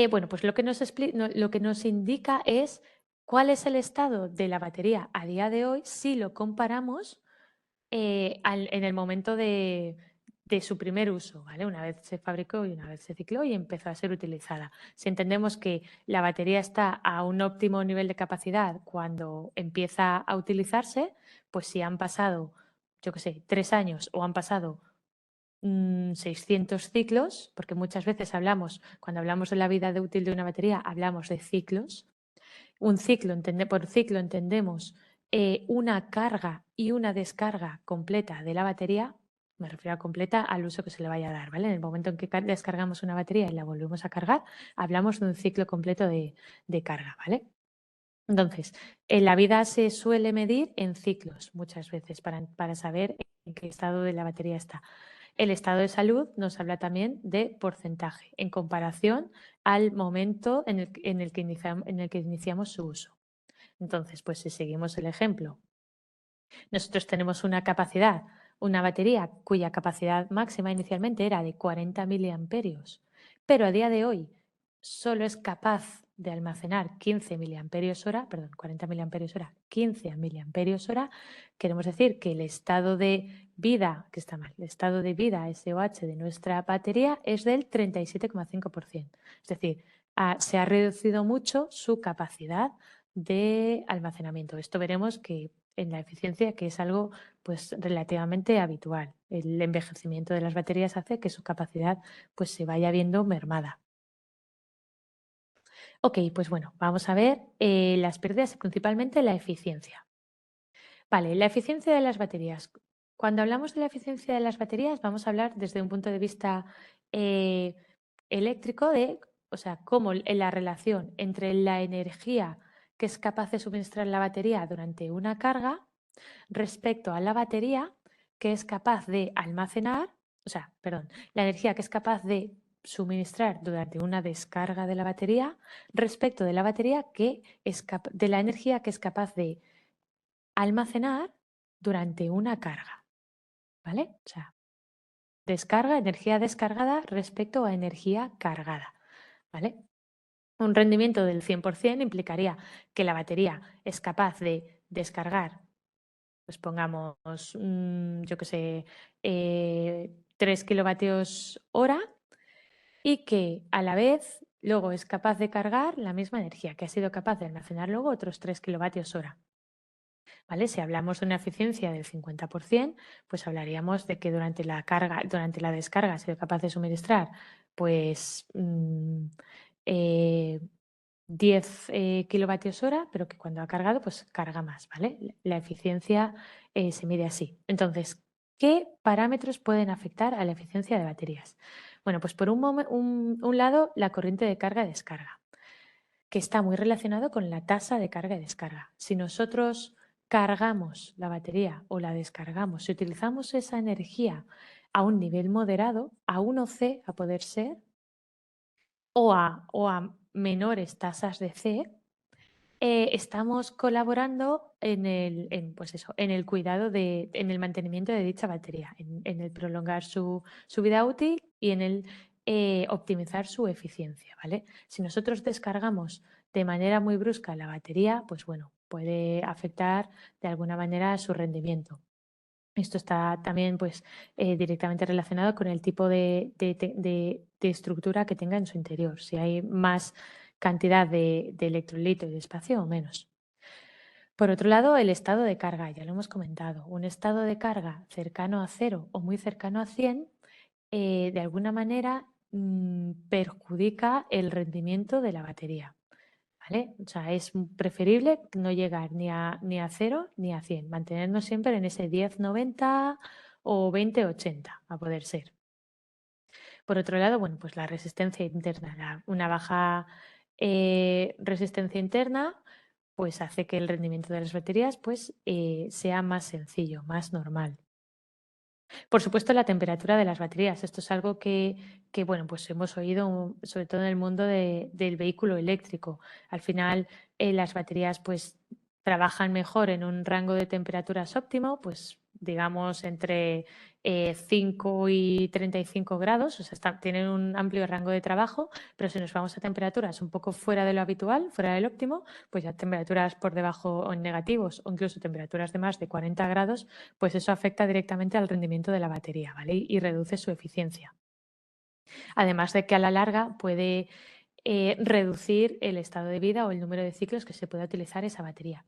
S1: Bueno, pues lo que nos indica es cuál es el estado de la batería a día de hoy si lo comparamos en el momento de su primer uso, ¿vale? Una vez se fabricó y una vez se cicló y empezó a ser utilizada. Si entendemos que la batería está a un óptimo nivel de capacidad cuando empieza a utilizarse, pues si han pasado, yo qué sé, 3 años o han pasado 600 ciclos, porque muchas veces cuando hablamos de la vida útil de una batería, hablamos de ciclos. Un ciclo, por ciclo entendemos una carga y una descarga completa de la batería. Me refiero a completa al uso que se le vaya a dar, ¿vale? En el momento en que descargamos una batería y la volvemos a cargar, hablamos de un ciclo completo de carga, ¿vale? Entonces, en la vida se suele medir en ciclos muchas veces para saber en qué estado de la batería está. El estado de salud nos habla también de porcentaje en comparación al momento en el que iniciamos su uso. Entonces, pues si seguimos el ejemplo, nosotros tenemos una batería cuya capacidad máxima inicialmente era de 40 miliamperios, pero a día de hoy solo es capaz de almacenar 15 miliamperios hora, perdón, 40 miliamperios hora, 15 miliamperios hora, queremos decir que el estado de vida, que está mal, el estado de vida SOH de nuestra batería es del 37,5%. Es decir, se ha reducido mucho su capacidad de almacenamiento. Esto veremos que en la eficiencia, que es algo pues relativamente habitual. El envejecimiento de las baterías hace que su capacidad pues se vaya viendo mermada. Ok, pues bueno, vamos a ver las pérdidas y principalmente la eficiencia. Vale, la eficiencia de las baterías. Cuando hablamos de la eficiencia de las baterías, vamos a hablar desde un punto de vista eh, eléctrico o sea, cómo la relación entre la energía que es capaz de suministrar la batería durante una carga respecto a la batería que es capaz de almacenar, o sea, perdón, la energía que es capaz de suministrar durante una descarga de la batería respecto de la batería de la energía que es capaz de almacenar durante una carga, ¿vale? O sea, energía descargada respecto a energía cargada, ¿vale? Un rendimiento del 100% implicaría que la batería es capaz de descargar, pues pongamos, yo qué sé, 3 kilovatios hora y que a la vez luego es capaz de cargar la misma energía, que ha sido capaz de almacenar luego otros 3 kilovatios hora. ¿Vale? Si hablamos de una eficiencia del 50%, pues hablaríamos de que durante la descarga ha sido capaz de suministrar pues 10 kilovatios hora, pero que cuando ha cargado, pues carga más, ¿vale? La eficiencia se mide así. Entonces, ¿qué parámetros pueden afectar a la eficiencia de baterías? Bueno, pues por un lado, la corriente de carga y descarga, que está muy relacionado con la tasa de carga y descarga. Si nosotros cargamos la batería o la descargamos, si utilizamos esa energía a un nivel moderado, a 1C a poder ser, o a menores tasas de C, estamos colaborando pues eso, en el cuidado en el mantenimiento de dicha batería, en el prolongar su vida útil y en el optimizar su eficiencia, ¿vale? Si nosotros descargamos de manera muy brusca la batería, pues bueno, puede afectar de alguna manera a su rendimiento. Esto está también pues, directamente relacionado con el tipo de estructura que tenga en su interior, si hay más cantidad de electrolito y de espacio o menos. Por otro lado, el estado de carga, ya lo hemos comentado. Un estado de carga cercano a 0 o muy cercano a 100, de alguna manera perjudica el rendimiento de la batería. ¿Vale? O sea, es preferible no llegar ni a 0 ni a 100, mantenernos siempre en ese 10-90 o 20-80 a poder ser. Por otro lado, bueno, pues la resistencia interna, una baja resistencia interna, pues hace que el rendimiento de las baterías pues, sea más sencillo, más normal. Por supuesto, la temperatura de las baterías. Esto es algo que bueno, pues hemos oído, sobre todo en el mundo del vehículo eléctrico. Al final, las baterías pues trabajan mejor en un rango de temperaturas óptimo, pues digamos, entre 5 y 35 grados, o sea, tienen un amplio rango de trabajo, pero si nos vamos a temperaturas un poco fuera de lo habitual, fuera del óptimo, pues ya temperaturas por debajo o en negativos o incluso temperaturas de más de 40 grados, pues eso afecta directamente al rendimiento de la batería, ¿vale? Y reduce su eficiencia. Además de que a la larga puede reducir el estado de vida o el número de ciclos que se pueda utilizar esa batería.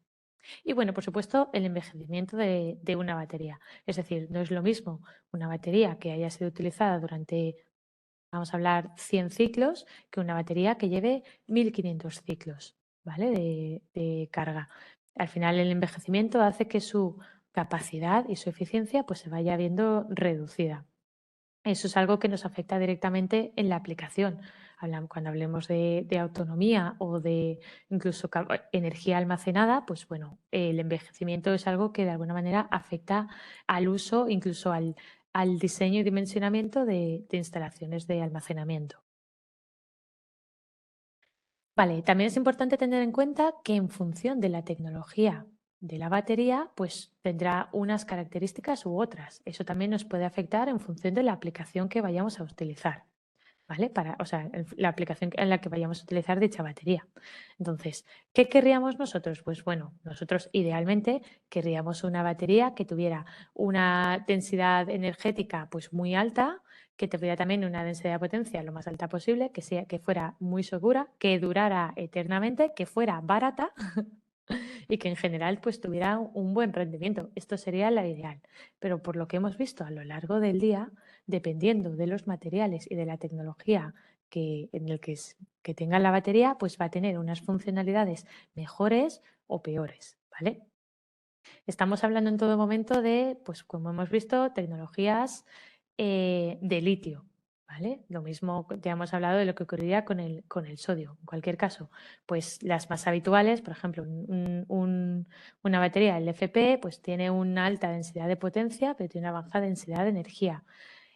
S1: Y bueno, por supuesto, el envejecimiento de una batería. Es decir, no es lo mismo una batería que haya sido utilizada durante, vamos a hablar, 100 ciclos, que una batería que lleve 1500 ciclos, ¿vale? De carga. Al final, el envejecimiento hace que su capacidad y su eficiencia pues, se vaya viendo reducida. Eso es algo que nos afecta directamente en la aplicación. Cuando hablemos de autonomía o de incluso energía almacenada, pues bueno, el envejecimiento es algo que de alguna manera afecta al uso, incluso al diseño y dimensionamiento de instalaciones de almacenamiento. Vale, también es importante tener en cuenta que en función de la tecnología de la batería, pues tendrá unas características u otras. Eso también nos puede afectar en función de la aplicación que vayamos a utilizar. ¿Vale? O sea, la aplicación en la que vayamos a utilizar dicha batería. Entonces, ¿qué querríamos nosotros? Pues bueno, nosotros idealmente querríamos una batería que tuviera una densidad energética pues muy alta, que tuviera también una densidad de potencia lo más alta posible, que fuera muy segura, que durara eternamente, que fuera barata y que en general pues tuviera un buen rendimiento. Esto sería la ideal. Pero por lo que hemos visto a lo largo del día, dependiendo de los materiales y de la tecnología en el que tenga la batería, pues va a tener unas funcionalidades mejores o peores, ¿vale? Estamos hablando en todo momento de, pues como hemos visto, tecnologías de litio, ¿vale? Lo mismo, ya hemos hablado de lo que ocurriría con el sodio. En cualquier caso, pues las más habituales, por ejemplo, una batería LFP, pues tiene una alta densidad de potencia, pero tiene una baja densidad de energía.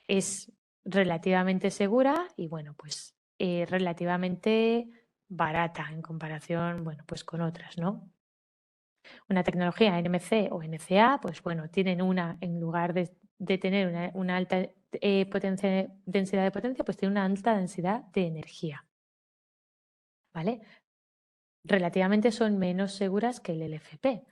S1: Es relativamente segura y, bueno, pues relativamente barata en comparación, bueno, pues con otras, ¿no? Una tecnología NMC o NCA, pues bueno, tienen en lugar de tener una alta densidad de potencia, pues tiene una alta densidad de energía, ¿vale? Relativamente son menos seguras que el LFP.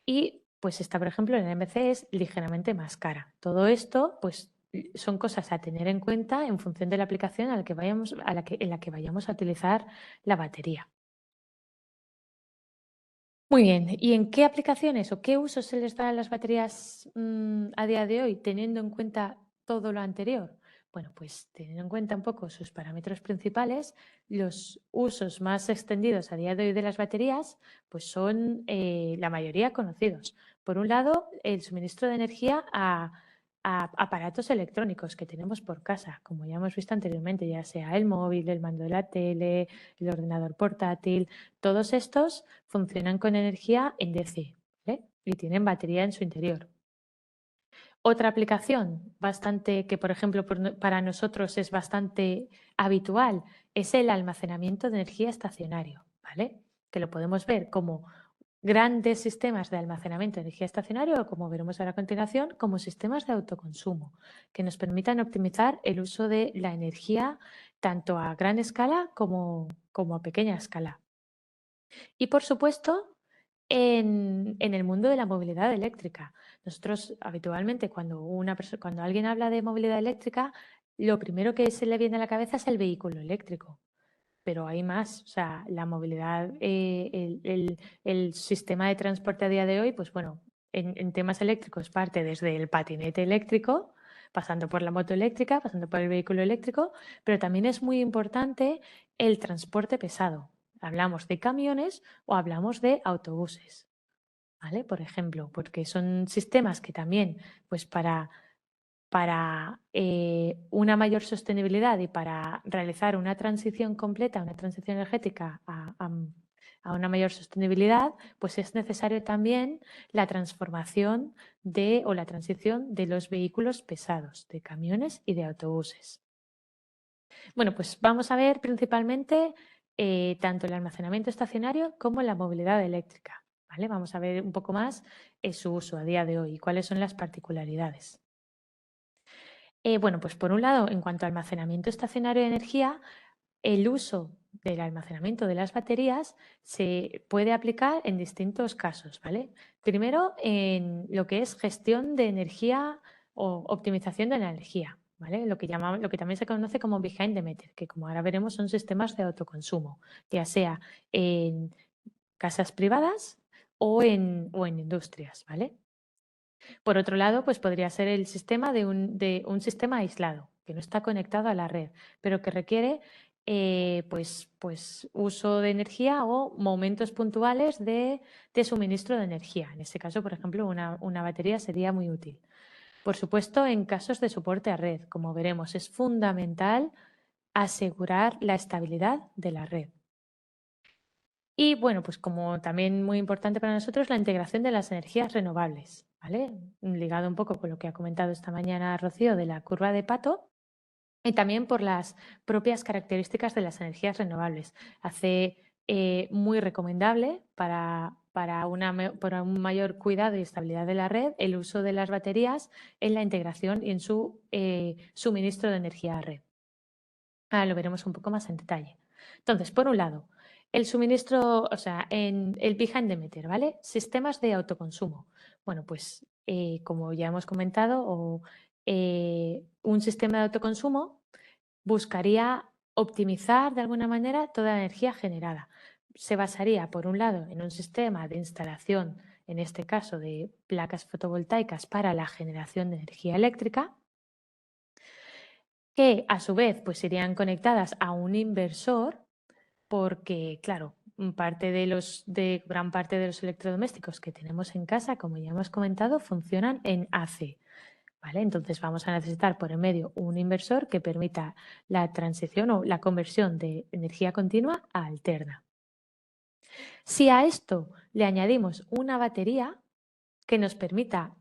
S1: Y pues esta, por ejemplo, el NMC es ligeramente más cara. Todo esto, pues son cosas a tener en cuenta en función de la aplicación en la que vayamos a utilizar la batería. Muy bien, ¿y en qué aplicaciones o qué usos se les da a las baterías a día de hoy, teniendo en cuenta todo lo anterior? Bueno, pues teniendo en cuenta un poco sus parámetros principales, los usos más extendidos a día de hoy de las baterías, pues son la mayoría conocidos. Por un lado, el suministro de energía a aparatos electrónicos que tenemos por casa, como ya hemos visto anteriormente, ya sea el móvil, el mando de la tele, el ordenador portátil, todos estos funcionan con energía en DC, ¿vale? Y tienen batería en su interior. Otra aplicación bastante que, por ejemplo, para nosotros es bastante habitual es el almacenamiento de energía estacionario, ¿vale? Que lo podemos ver como grandes sistemas de almacenamiento de energía estacionario o, como veremos ahora a continuación, como sistemas de autoconsumo que nos permitan optimizar el uso de la energía tanto a gran escala como a pequeña escala. Y, por supuesto, en el mundo de la movilidad eléctrica. Nosotros habitualmente cuando alguien habla de movilidad eléctrica, lo primero que se le viene a la cabeza es el vehículo eléctrico. Pero hay más, o sea, la movilidad, el sistema de transporte a día de hoy, pues bueno, en temas eléctricos parte desde el patinete eléctrico, pasando por la moto eléctrica, pasando por el vehículo eléctrico, pero también es muy importante el transporte pesado. Hablamos de camiones o hablamos de autobuses, ¿vale? Por ejemplo, porque son sistemas que también, pues para una mayor sostenibilidad y para realizar una transición completa, una transición energética a una mayor sostenibilidad, pues es necesario también la transformación o la transición de los vehículos pesados, de camiones y de autobuses. Bueno, pues vamos a ver principalmente tanto el almacenamiento estacionario como la movilidad eléctrica. ¿vale? Vamos a ver un poco más su uso a día de hoy y cuáles son las particularidades. Bueno, pues por un lado, en cuanto a almacenamiento estacionario de energía, el uso del almacenamiento de las baterías se puede aplicar en distintos casos, ¿vale? Primero, en lo que es gestión de energía o optimización de la energía, ¿vale? Lo que llamamos, lo que también se conoce como behind the meter, que como ahora veremos son sistemas de autoconsumo, ya sea en casas privadas o en industrias, ¿vale? Por otro lado, pues podría ser el sistema de un sistema aislado, que no está conectado a la red, pero que requiere pues uso de energía o momentos puntuales de suministro de energía. En este caso, por ejemplo, una batería sería muy útil. Por supuesto, en casos de soporte a red, como veremos, es fundamental asegurar la estabilidad de la red. Y bueno, pues como también muy importante para nosotros, la integración de las energías renovables, ¿vale? Ligado un poco con lo que ha comentado esta mañana Rocío de la curva de Pato y también por las propias características de las energías renovables. Hace muy recomendable para un mayor cuidado y estabilidad de la red el uso de las baterías en la integración y en su suministro de energía a red. Ahora lo veremos un poco más en detalle. Entonces, por un lado, el suministro, o sea, en el behind the meter, ¿vale? Sistemas de autoconsumo. Bueno, pues como ya hemos comentado, un sistema de autoconsumo buscaría optimizar de alguna manera toda la energía generada. Se basaría, por un lado, en un sistema de instalación, en este caso de placas fotovoltaicas para la generación de energía eléctrica, que a su vez pues irían conectadas a un inversor porque, claro, gran parte de los electrodomésticos que tenemos en casa, como ya hemos comentado, funcionan en AC, ¿vale? Entonces vamos a necesitar por en medio un inversor que permita la transición o la conversión de energía continua a alterna. Si a esto le añadimos una batería que nos permita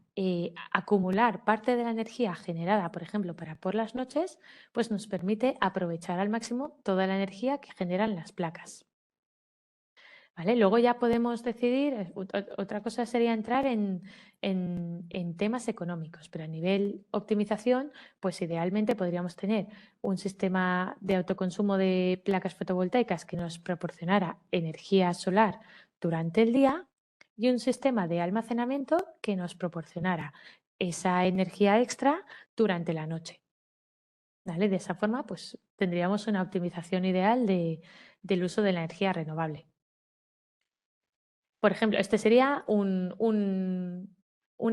S1: acumular parte de la energía generada, por ejemplo, para por las noches, pues nos permite aprovechar al máximo toda la energía que generan las placas. ¿Vale? Luego ya podemos decidir, otra cosa sería entrar en temas económicos, pero a nivel optimización, pues idealmente podríamos tener un sistema de autoconsumo de placas fotovoltaicas que nos proporcionara energía solar durante el día y un sistema de almacenamiento que nos proporcionara esa energía extra durante la noche. ¿Vale? De esa forma, pues tendríamos una optimización ideal del uso de la energía renovable. Por ejemplo, este sería un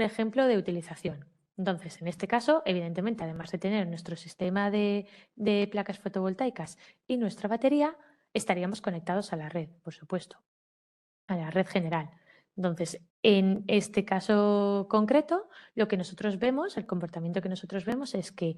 S1: ejemplo de utilización. Entonces, en este caso, evidentemente, además de tener nuestro sistema de placas fotovoltaicas y nuestra batería, estaríamos conectados a la red, por supuesto, a la red general. Entonces, en este caso concreto, lo que nosotros vemos, el comportamiento que nosotros vemos es que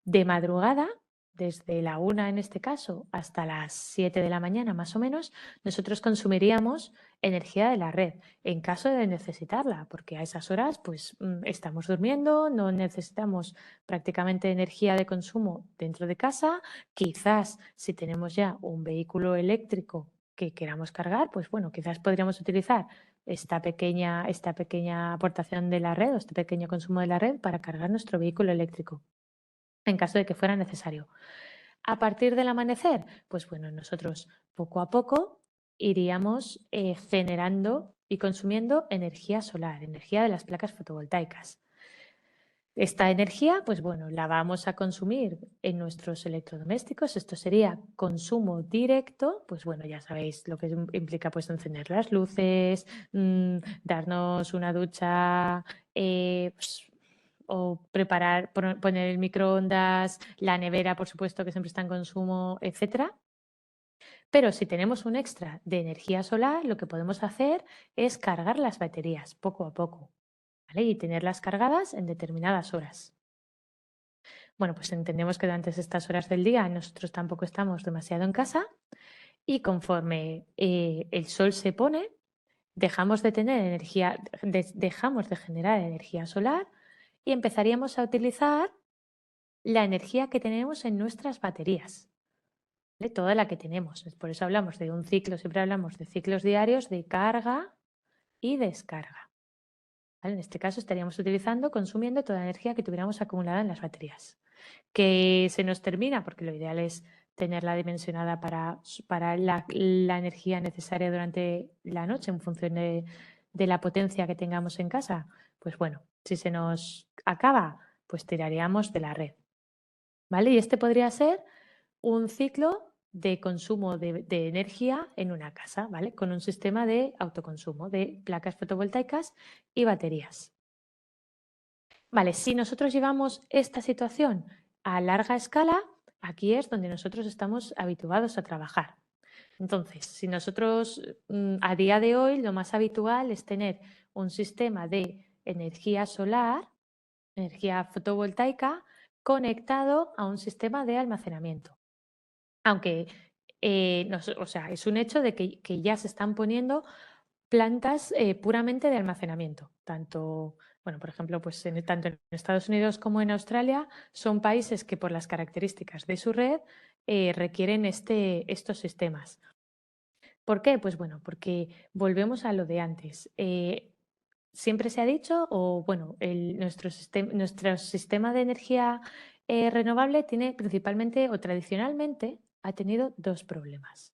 S1: de madrugada, desde la 1 en este caso hasta las 7 de la mañana más o menos, nosotros consumiríamos energía de la red en caso de necesitarla, porque a esas horas pues estamos durmiendo, no necesitamos prácticamente energía de consumo dentro de casa. Quizás si tenemos ya un vehículo eléctrico que queramos cargar, pues bueno, quizás podríamos utilizar esta pequeña aportación de la red o este pequeño consumo de la red para cargar nuestro vehículo eléctrico en caso de que fuera necesario. A partir del amanecer, pues bueno, nosotros poco a poco iríamos generando y consumiendo energía solar, energía de las placas fotovoltaicas. Esta energía, pues bueno, la vamos a consumir en nuestros electrodomésticos. Esto sería consumo directo. Pues bueno, ya sabéis lo que implica pues encender las luces, darnos una ducha, pues, o poner el microondas, la nevera, por supuesto, que siempre está en consumo, etcétera. Pero si tenemos un extra de energía solar, lo que podemos hacer es cargar las baterías poco a poco, ¿vale? Y tenerlas cargadas en determinadas horas. Bueno, pues entendemos que durante estas horas del día nosotros tampoco estamos demasiado en casa y conforme el sol se pone, dejamos de tener energía, dejamos de generar energía solar y empezaríamos a utilizar la energía que tenemos en nuestras baterías, ¿vale? Toda la que tenemos. Por eso hablamos de un ciclo, siempre hablamos de ciclos diarios de carga y descarga. ¿Vale? En este caso estaríamos utilizando, consumiendo toda la energía que tuviéramos acumulada en las baterías. Que se nos termina, porque lo ideal es tenerla dimensionada para la energía necesaria durante la noche en función de la potencia que tengamos en casa. Pues bueno, si se nos acaba, pues tiraríamos de la red. ¿Vale? Y este podría ser un ciclo de consumo de energía en una casa, ¿vale? Con un sistema de autoconsumo de placas fotovoltaicas y baterías. Vale, si nosotros llevamos esta situación a larga escala, aquí es donde nosotros estamos habituados a trabajar. Entonces, si nosotros a día de hoy lo más habitual es tener un sistema de energía solar, energía fotovoltaica, conectado a un sistema de almacenamiento. Aunque o sea, es un hecho de que ya se están poniendo plantas puramente de almacenamiento. Tanto, bueno, por ejemplo, pues tanto en Estados Unidos como en Australia son países que por las características de su red requieren estos sistemas. ¿Por qué? Pues bueno, porque volvemos a lo de antes. Siempre se ha dicho, o bueno, nuestro sistema de energía renovable tiene principalmente o tradicionalmente ha tenido dos problemas.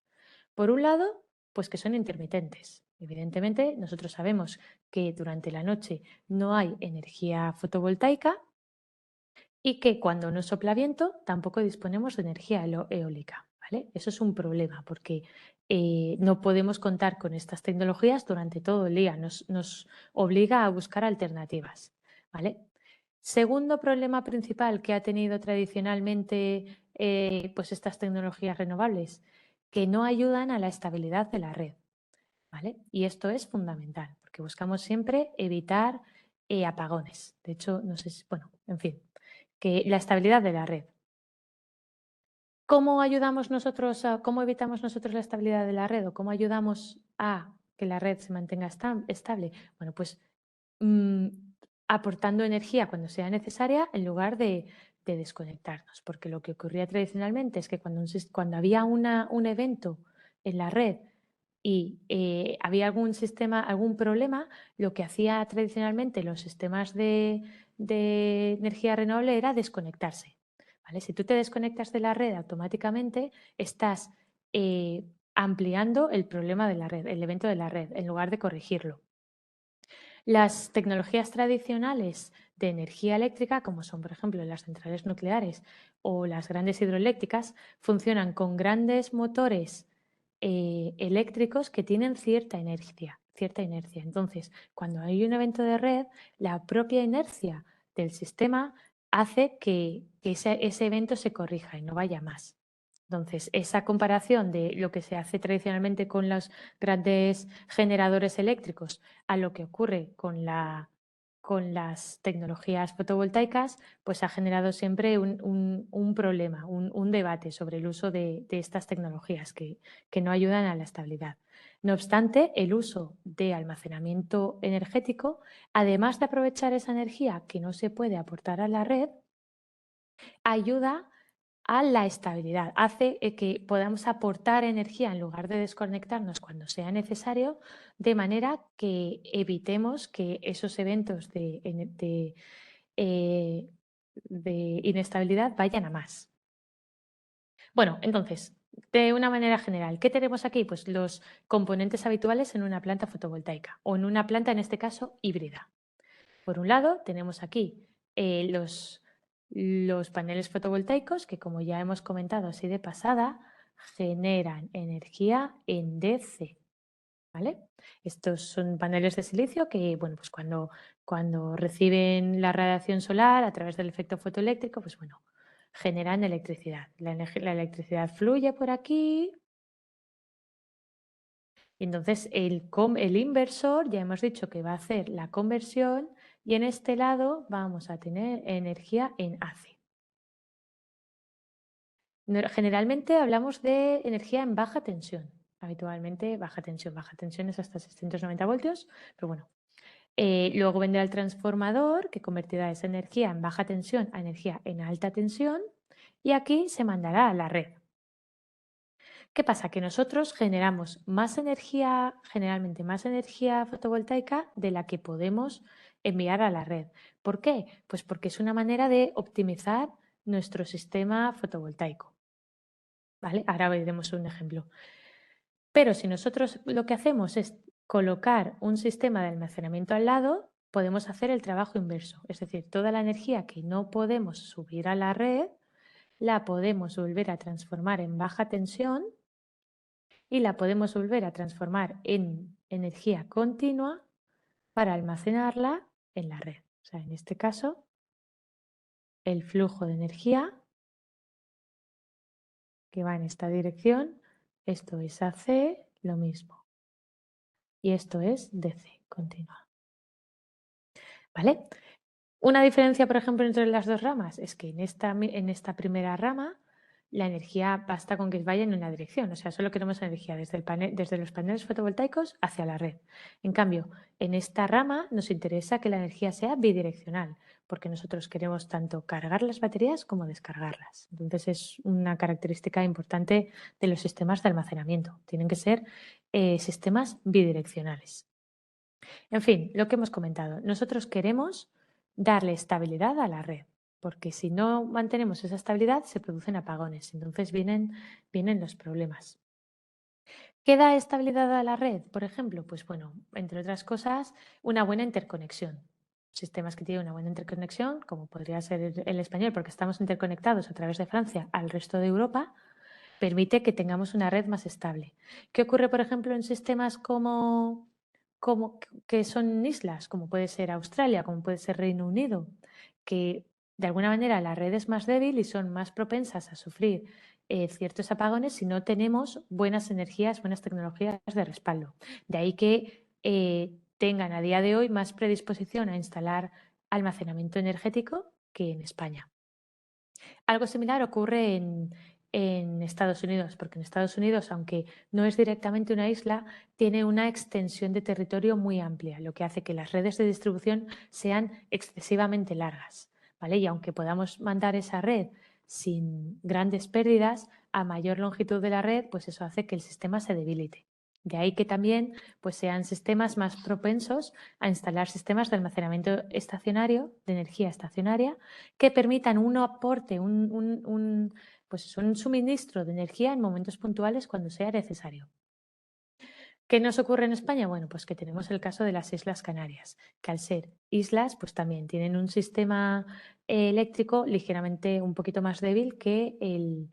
S1: Por un lado, pues que son intermitentes. Evidentemente, nosotros sabemos que durante la noche no hay energía fotovoltaica y que cuando no sopla viento tampoco disponemos de energía eólica. ¿Vale? Eso es un problema porque no podemos contar con estas tecnologías durante todo el día. Nos obliga a buscar alternativas. ¿Vale? Segundo problema principal que ha tenido tradicionalmente pues estas tecnologías renovables, que no ayudan a la estabilidad de la red. ¿Vale? Y esto es fundamental, porque buscamos siempre evitar apagones. De hecho, no sé si, bueno, en fin, que la estabilidad de la red. ¿Cómo ayudamos nosotros cómo evitamos nosotros la estabilidad de la red o cómo ayudamos a que la red se mantenga estable? Bueno, pues mm, aportando energía cuando sea necesaria en lugar de desconectarnos, porque lo que ocurría tradicionalmente es que cuando había un evento en la red y había algún problema, lo que hacía tradicionalmente los sistemas de energía renovable era desconectarse. ¿Vale? Si tú te desconectas de la red automáticamente, estás ampliando el problema de la red, el evento de la red, en lugar de corregirlo. Las tecnologías tradicionales de energía eléctrica, como son, por ejemplo, las centrales nucleares o las grandes hidroeléctricas, funcionan con grandes motores eléctricos que tienen cierta inercia, cierta inercia. Entonces, cuando hay un evento de red, la propia inercia del sistema hace que ese evento se corrija y no vaya más. Entonces, esa comparación de lo que se hace tradicionalmente con los grandes generadores eléctricos a lo que ocurre con las tecnologías fotovoltaicas, pues ha generado siempre un problema, un debate sobre el uso de estas tecnologías que no ayudan a la estabilidad. No obstante, el uso de almacenamiento energético, además de aprovechar esa energía que no se puede aportar a la red, ayuda a la estabilidad, hace que podamos aportar energía en lugar de desconectarnos cuando sea necesario, de manera que evitemos que esos eventos eh, de inestabilidad vayan a más. Bueno, entonces, de una manera general, ¿qué tenemos aquí? Pues los componentes habituales en una planta fotovoltaica o en una planta, en este caso, híbrida. Por un lado, tenemos aquí los paneles fotovoltaicos que, como ya hemos comentado así de pasada, generan energía en DC. ¿Vale? Estos son paneles de silicio que, bueno, pues cuando reciben la radiación solar a través del efecto fotoeléctrico, pues bueno, generan electricidad. La electricidad fluye por aquí y entonces el inversor ya hemos dicho que va a hacer la conversión y en este lado vamos a tener energía en AC. Generalmente hablamos de energía en baja tensión. Habitualmente baja tensión es hasta 690 voltios, pero bueno. Luego vendrá el transformador que convertirá esa energía en baja tensión a energía en alta tensión y aquí se mandará a la red. ¿Qué pasa? Que nosotros generamos más energía, generalmente más energía fotovoltaica de la que podemos enviar a la red. ¿Por qué? Pues porque es una manera de optimizar nuestro sistema fotovoltaico. ¿Vale? Ahora veremos un ejemplo. Pero si nosotros lo que hacemos es colocar un sistema de almacenamiento al lado, podemos hacer el trabajo inverso. Es decir, toda la energía que no podemos subir a la red, la podemos volver a transformar en baja tensión y la podemos volver a transformar en energía continua para almacenarla en la red. O sea, en este caso, el flujo de energía que va en esta dirección, esto es AC, lo mismo. Y esto es DC, continua. ¿Vale? Una diferencia, por ejemplo, entre las dos ramas es que en esta primera rama la energía basta con que vaya en una dirección, o sea, solo queremos energía desde los paneles fotovoltaicos hacia la red. En cambio, en esta rama nos interesa que la energía sea bidireccional, porque nosotros queremos tanto cargar las baterías como descargarlas. Entonces es una característica importante de los sistemas de almacenamiento. Tienen que ser sistemas bidireccionales. En fin, lo que hemos comentado, nosotros queremos darle estabilidad a la red, porque si no mantenemos esa estabilidad se producen apagones, entonces vienen los problemas. ¿Qué da estabilidad a la red? Por ejemplo, pues bueno, entre otras cosas, una buena interconexión. Sistemas que tienen una buena interconexión, como podría ser el español, porque estamos interconectados a través de Francia al resto de Europa, permite que tengamos una red más estable. ¿Qué ocurre, por ejemplo, en sistemas como que son islas, como puede ser Australia, como puede ser Reino Unido, que de alguna manera la red es más débil y son más propensas a sufrir ciertos apagones si no tenemos buenas energías, buenas tecnologías de respaldo? De ahí que tengan a día de hoy más predisposición a instalar almacenamiento energético que en España. Algo similar ocurre en Estados Unidos, porque en Estados Unidos, aunque no es directamente una isla, tiene una extensión de territorio muy amplia, lo que hace que las redes de distribución sean excesivamente largas, ¿vale? Y aunque podamos mandar esa red sin grandes pérdidas, a mayor longitud de la red, pues eso hace que el sistema se debilite. De ahí que también pues sean sistemas más propensos a instalar sistemas de almacenamiento estacionario, de energía estacionaria, que permitan un aporte, pues un suministro de energía en momentos puntuales cuando sea necesario. ¿Qué nos ocurre en España? Bueno, pues que tenemos el caso de las Islas Canarias, que al ser islas, pues también tienen un sistema eléctrico ligeramente un poquito más débil que el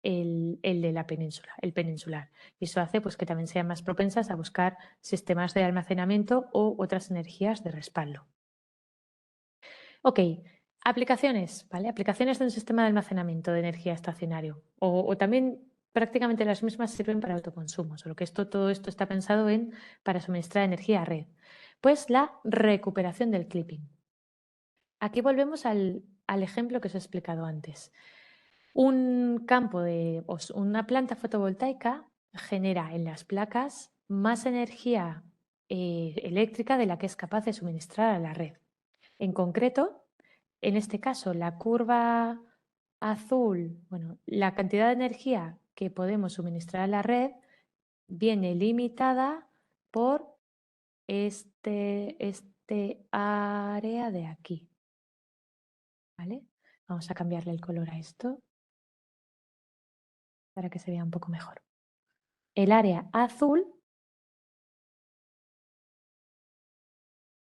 S1: de la península, el peninsular. Y eso hace pues, que también sean más propensas a buscar sistemas de almacenamiento o otras energías de respaldo. Ok, aplicaciones, ¿vale? Aplicaciones de un sistema de almacenamiento de energía estacionario. O también prácticamente las mismas sirven para autoconsumo, solo que todo esto está pensado para suministrar energía a red. Pues la recuperación del clipping. Aquí volvemos al ejemplo que os he explicado antes. Una planta fotovoltaica genera en las placas más energía eléctrica de la que es capaz de suministrar a la red. En concreto, en este caso, la curva azul, bueno, la cantidad de energía que podemos suministrar a la red viene limitada por este área de aquí. ¿Vale? Vamos a cambiarle el color a esto para que se vea un poco mejor. El área azul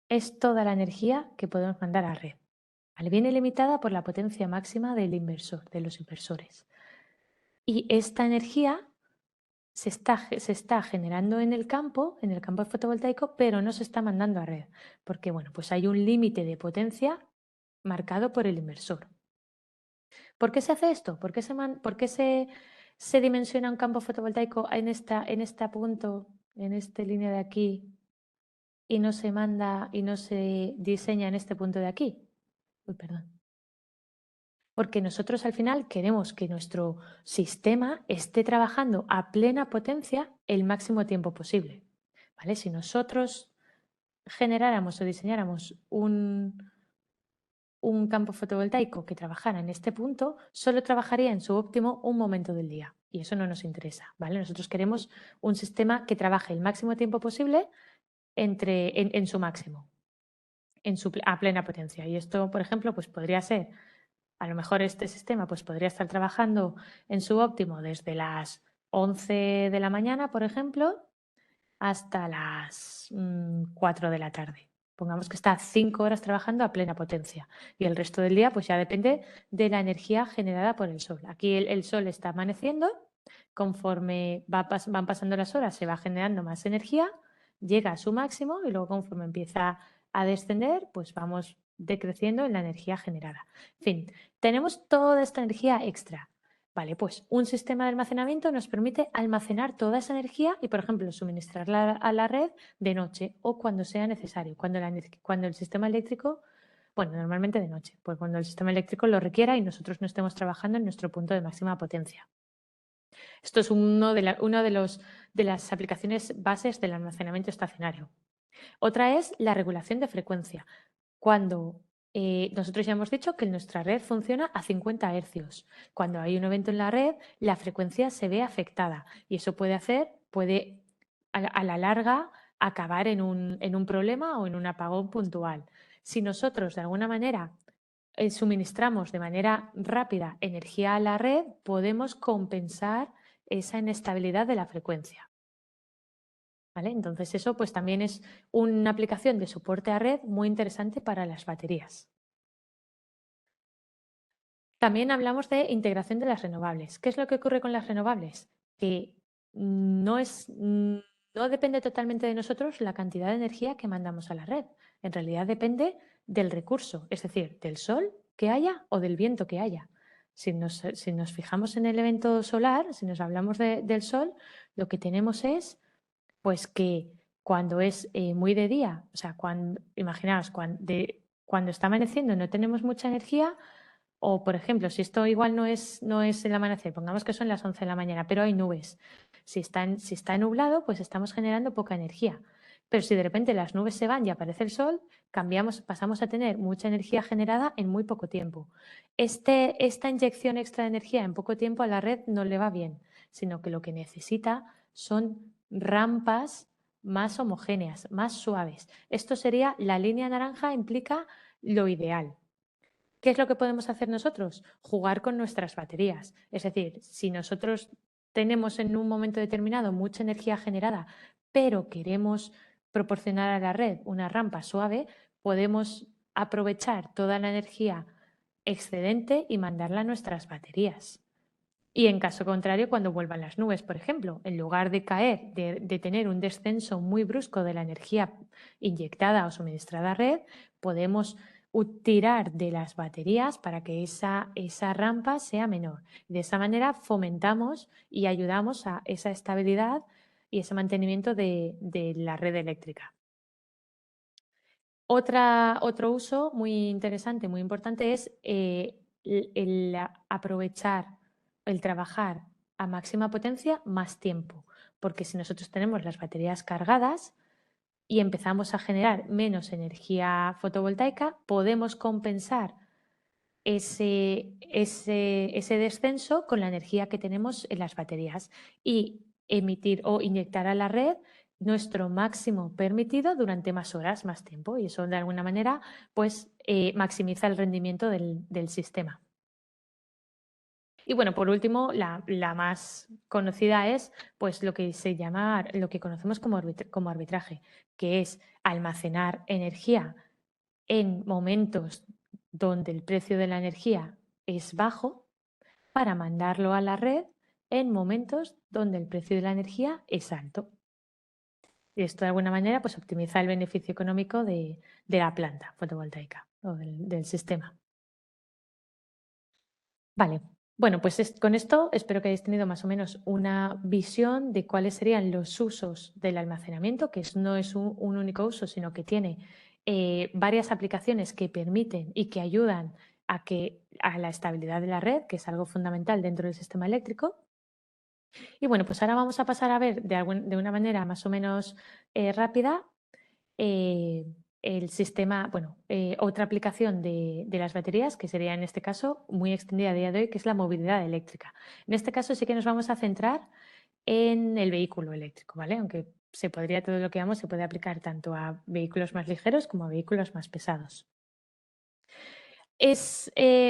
S1: es toda la energía que podemos mandar a red. ¿Vale? Viene limitada por la potencia máxima del inversor, de los inversores. Y esta energía se está generando en el campo fotovoltaico, pero no se está mandando a red, porque bueno, pues hay un límite de potencia marcado por el inversor. ¿Por qué se hace esto? ¿Por qué se dimensiona un campo fotovoltaico en esta punto, en esta línea de aquí, y no se manda y no se diseña en este punto de aquí? Uy, perdón. Porque nosotros al final queremos que nuestro sistema esté trabajando a plena potencia el máximo tiempo posible. ¿Vale? Si nosotros generáramos o diseñáramos un campo fotovoltaico que trabajara en este punto, solo trabajaría en su óptimo un momento del día. y eso no nos interesa, ¿vale? Nosotros queremos un sistema que trabaje el máximo tiempo posible en su máximo, a plena potencia. Y esto, por ejemplo, pues podría ser, a lo mejor este sistema pues podría estar trabajando en su óptimo desde las 11 de la mañana, por ejemplo, hasta las 4 de la tarde. Pongamos que está 5 horas trabajando a plena potencia y el resto del día pues ya depende de la energía generada por el sol. Aquí el sol está amaneciendo, conforme van pasando las horas se va generando más energía, llega a su máximo y luego conforme empieza a descender pues vamos decreciendo en la energía generada. En fin, tenemos toda esta energía extra. Vale, pues un sistema de almacenamiento nos permite almacenar toda esa energía y, por ejemplo, suministrarla a la red de noche o cuando sea necesario, cuando el sistema eléctrico, bueno, normalmente de noche, pues cuando el sistema eléctrico lo requiera y nosotros no estemos trabajando en nuestro punto de máxima potencia. Esto es de las aplicaciones bases del almacenamiento estacionario. Otra es la regulación de frecuencia. Cuando nosotros ya hemos dicho que nuestra red funciona a 50 hercios. Cuando hay un evento en la red, la frecuencia se ve afectada y eso puede a la larga acabar en un problema o en un apagón puntual. Si nosotros de alguna manera suministramos de manera rápida energía a la red, podemos compensar esa inestabilidad de la frecuencia. ¿Vale? Entonces eso pues también es una aplicación de soporte a red muy interesante para las baterías. También hablamos de integración de las renovables. ¿Qué es lo que ocurre con las renovables? Que no depende totalmente de nosotros la cantidad de energía que mandamos a la red. En realidad depende del recurso, es decir, del sol que haya o del viento que haya. Si nos fijamos en el evento solar, si nos hablamos del sol, lo que tenemos es pues que cuando es muy de día, o sea, imaginaos, cuando está amaneciendo y no tenemos mucha energía, o por ejemplo, si esto igual no es el amanecer, pongamos que son las 11 de la mañana, pero hay nubes. Si está nublado, pues estamos generando poca energía. Pero si de repente las nubes se van y aparece el sol, pasamos a tener mucha energía generada en muy poco tiempo. Esta inyección extra de energía en poco tiempo a la red no le va bien, sino que lo que necesita son rampas más homogéneas, más suaves. Esto sería la línea naranja, implica lo ideal. ¿Qué es lo que podemos hacer nosotros? Jugar con nuestras baterías. Es decir, si nosotros tenemos en un momento determinado mucha energía generada, pero queremos proporcionar a la red una rampa suave, podemos aprovechar toda la energía excedente y mandarla a nuestras baterías. Y en caso contrario, cuando vuelvan las nubes, por ejemplo, en lugar de caer, de tener un descenso muy brusco de la energía inyectada o suministrada a red, podemos tirar de las baterías para que esa rampa sea menor. De esa manera fomentamos y ayudamos a esa estabilidad y ese mantenimiento de la red eléctrica. Otro uso muy interesante, muy importante es el aprovechar, el trabajar a máxima potencia más tiempo, porque si nosotros tenemos las baterías cargadas y empezamos a generar menos energía fotovoltaica, podemos compensar ese descenso con la energía que tenemos en las baterías y emitir o inyectar a la red nuestro máximo permitido durante más horas, más tiempo, y eso de alguna manera pues maximiza el rendimiento del sistema. Y bueno, por último, la más conocida es pues lo que lo que conocemos como arbitraje, que es almacenar energía en momentos donde el precio de la energía es bajo para mandarlo a la red en momentos donde el precio de la energía es alto. Y esto de alguna manera pues optimiza el beneficio económico de la planta fotovoltaica o del sistema. Vale, bueno, pues con esto espero que hayáis tenido más o menos una visión de cuáles serían los usos del almacenamiento, que no es un único uso, sino que tiene varias aplicaciones que permiten y que ayudan a la estabilidad de la red, que es algo fundamental dentro del sistema eléctrico. Y bueno, pues ahora vamos a pasar a ver de una manera más o menos rápida el sistema, bueno, otra aplicación de las baterías, que sería en este caso muy extendida a día de hoy, que es la movilidad eléctrica. En este caso sí que nos vamos a centrar en el vehículo eléctrico, ¿vale? Aunque se podría, todo lo que vamos, se puede aplicar tanto a vehículos más ligeros como a vehículos más pesados.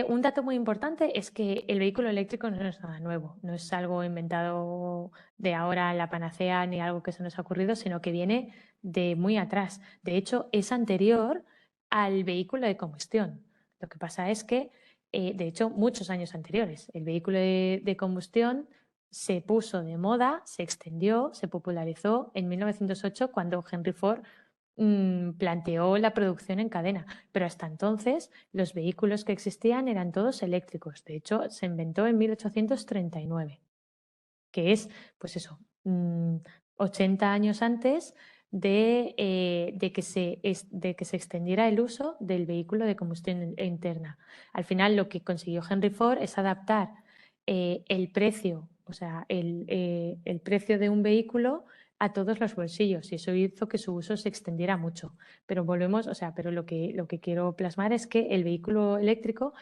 S1: Un dato muy importante es que el vehículo eléctrico no es nada nuevo, no es algo inventado de ahora, la panacea, ni algo que se nos ha ocurrido, sino que viene de muy atrás. De hecho, es anterior al vehículo de combustión. Lo que pasa es que, de hecho, muchos años anteriores, el vehículo de combustión se puso de moda, se extendió, se popularizó en 1908 cuando Henry Ford planteó la producción en cadena, pero hasta entonces los vehículos que existían eran todos eléctricos. De hecho, se inventó en 1839, que es, pues eso, 80 años antes de que se extendiera el uso del vehículo de combustión interna. Al final, lo que consiguió Henry Ford es adaptar el precio, o sea, el precio de un vehículo a todos los bolsillos, y eso hizo que su uso se extendiera mucho. Pero volvemos, o sea, pero lo que quiero plasmar es que el vehículo eléctrico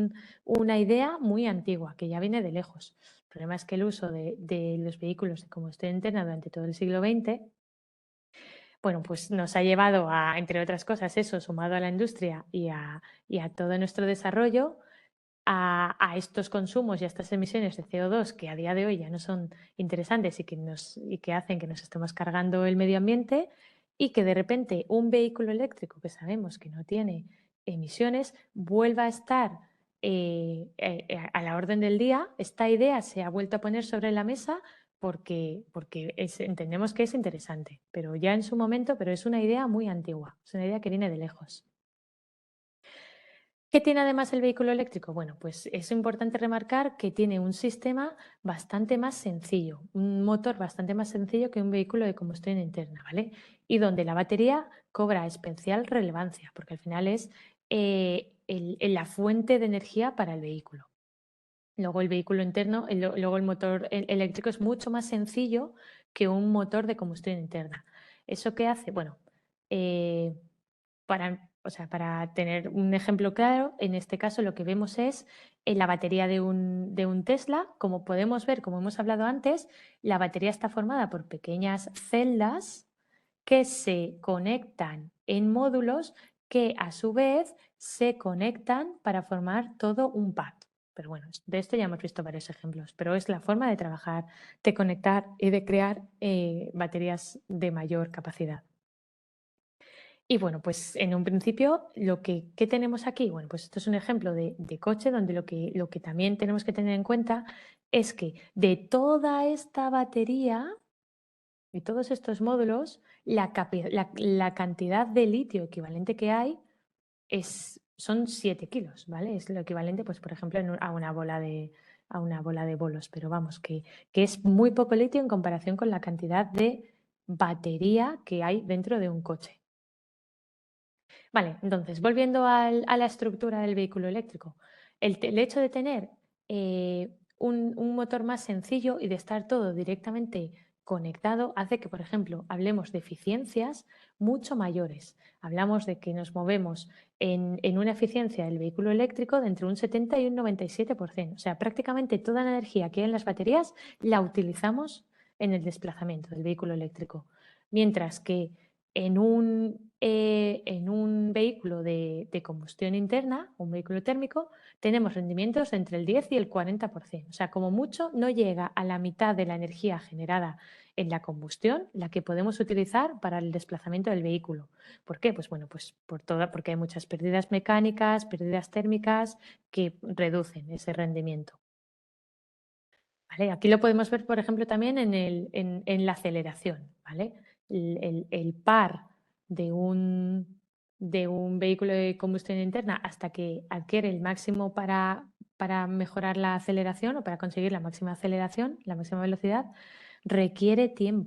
S1: una idea muy antigua, que ya viene de lejos. El problema es que el uso de los vehículos de combustión interna durante todo el siglo XX, bueno, pues nos ha llevado a, entre otras cosas, eso, sumado a la industria y a todo nuestro desarrollo, a estos consumos y a estas emisiones de CO2 que a día de hoy ya no son interesantes y que hacen que nos estemos cargando el medio ambiente, y que de repente un vehículo eléctrico que sabemos que no tiene emisiones vuelva a estar a la orden del día. Esta idea se ha vuelto a poner sobre la mesa porque entendemos que es interesante, pero ya en su momento, pero es una idea muy antigua, es una idea que viene de lejos. ¿Qué tiene además el vehículo eléctrico? Bueno, pues es importante remarcar que tiene un sistema bastante más sencillo, un motor bastante más sencillo que un vehículo de combustión interna, ¿vale? Y donde la batería cobra especial relevancia, porque al final es la fuente de energía para el vehículo. Luego el vehículo interno, luego el motor eléctrico es mucho más sencillo que un motor de combustión interna. ¿Eso qué hace? Bueno, eh, o sea, para tener un ejemplo claro, en este caso lo que vemos es en la batería de un Tesla. Como podemos ver, como hemos hablado antes, la batería está formada por pequeñas celdas que se conectan en módulos que a su vez se conectan para formar todo un pack. Pero bueno, de esto ya hemos visto varios ejemplos, pero es la forma de trabajar, de conectar y de crear baterías de mayor capacidad. Y bueno, pues en un principio, ¿qué tenemos aquí? Bueno, pues esto es un ejemplo de coche donde lo que también tenemos que tener en cuenta es que de toda esta batería, de todos estos módulos, la cantidad de litio equivalente que hay son 7 kilos, ¿vale? Es lo equivalente, pues, por ejemplo, a una bola de bolos, pero vamos, que es muy poco litio en comparación con la cantidad de batería que hay dentro de un coche. Vale, entonces, volviendo a la estructura del vehículo eléctrico, el hecho de tener un motor más sencillo y de estar todo directamente conectado hace que, por ejemplo, hablemos de eficiencias mucho mayores. Hablamos de que nos movemos en una eficiencia del vehículo eléctrico de entre un 70 y un 97%. O sea, prácticamente toda la energía que hay en las baterías la utilizamos en el desplazamiento del vehículo eléctrico. Mientras que en un vehículo de combustión interna, un vehículo térmico, tenemos rendimientos entre el 10 y el 40%. O sea, como mucho, no llega a la mitad de la energía generada en la combustión, la que podemos utilizar para el desplazamiento del vehículo. ¿Por qué? Pues bueno, pues porque hay muchas pérdidas mecánicas, pérdidas térmicas que reducen ese rendimiento. ¿Vale? Aquí lo podemos ver, por ejemplo, también en la aceleración. ¿Vale? El par de un vehículo de combustión interna hasta que adquiere el máximo para mejorar la aceleración o para conseguir la máxima aceleración, la máxima velocidad, requiere un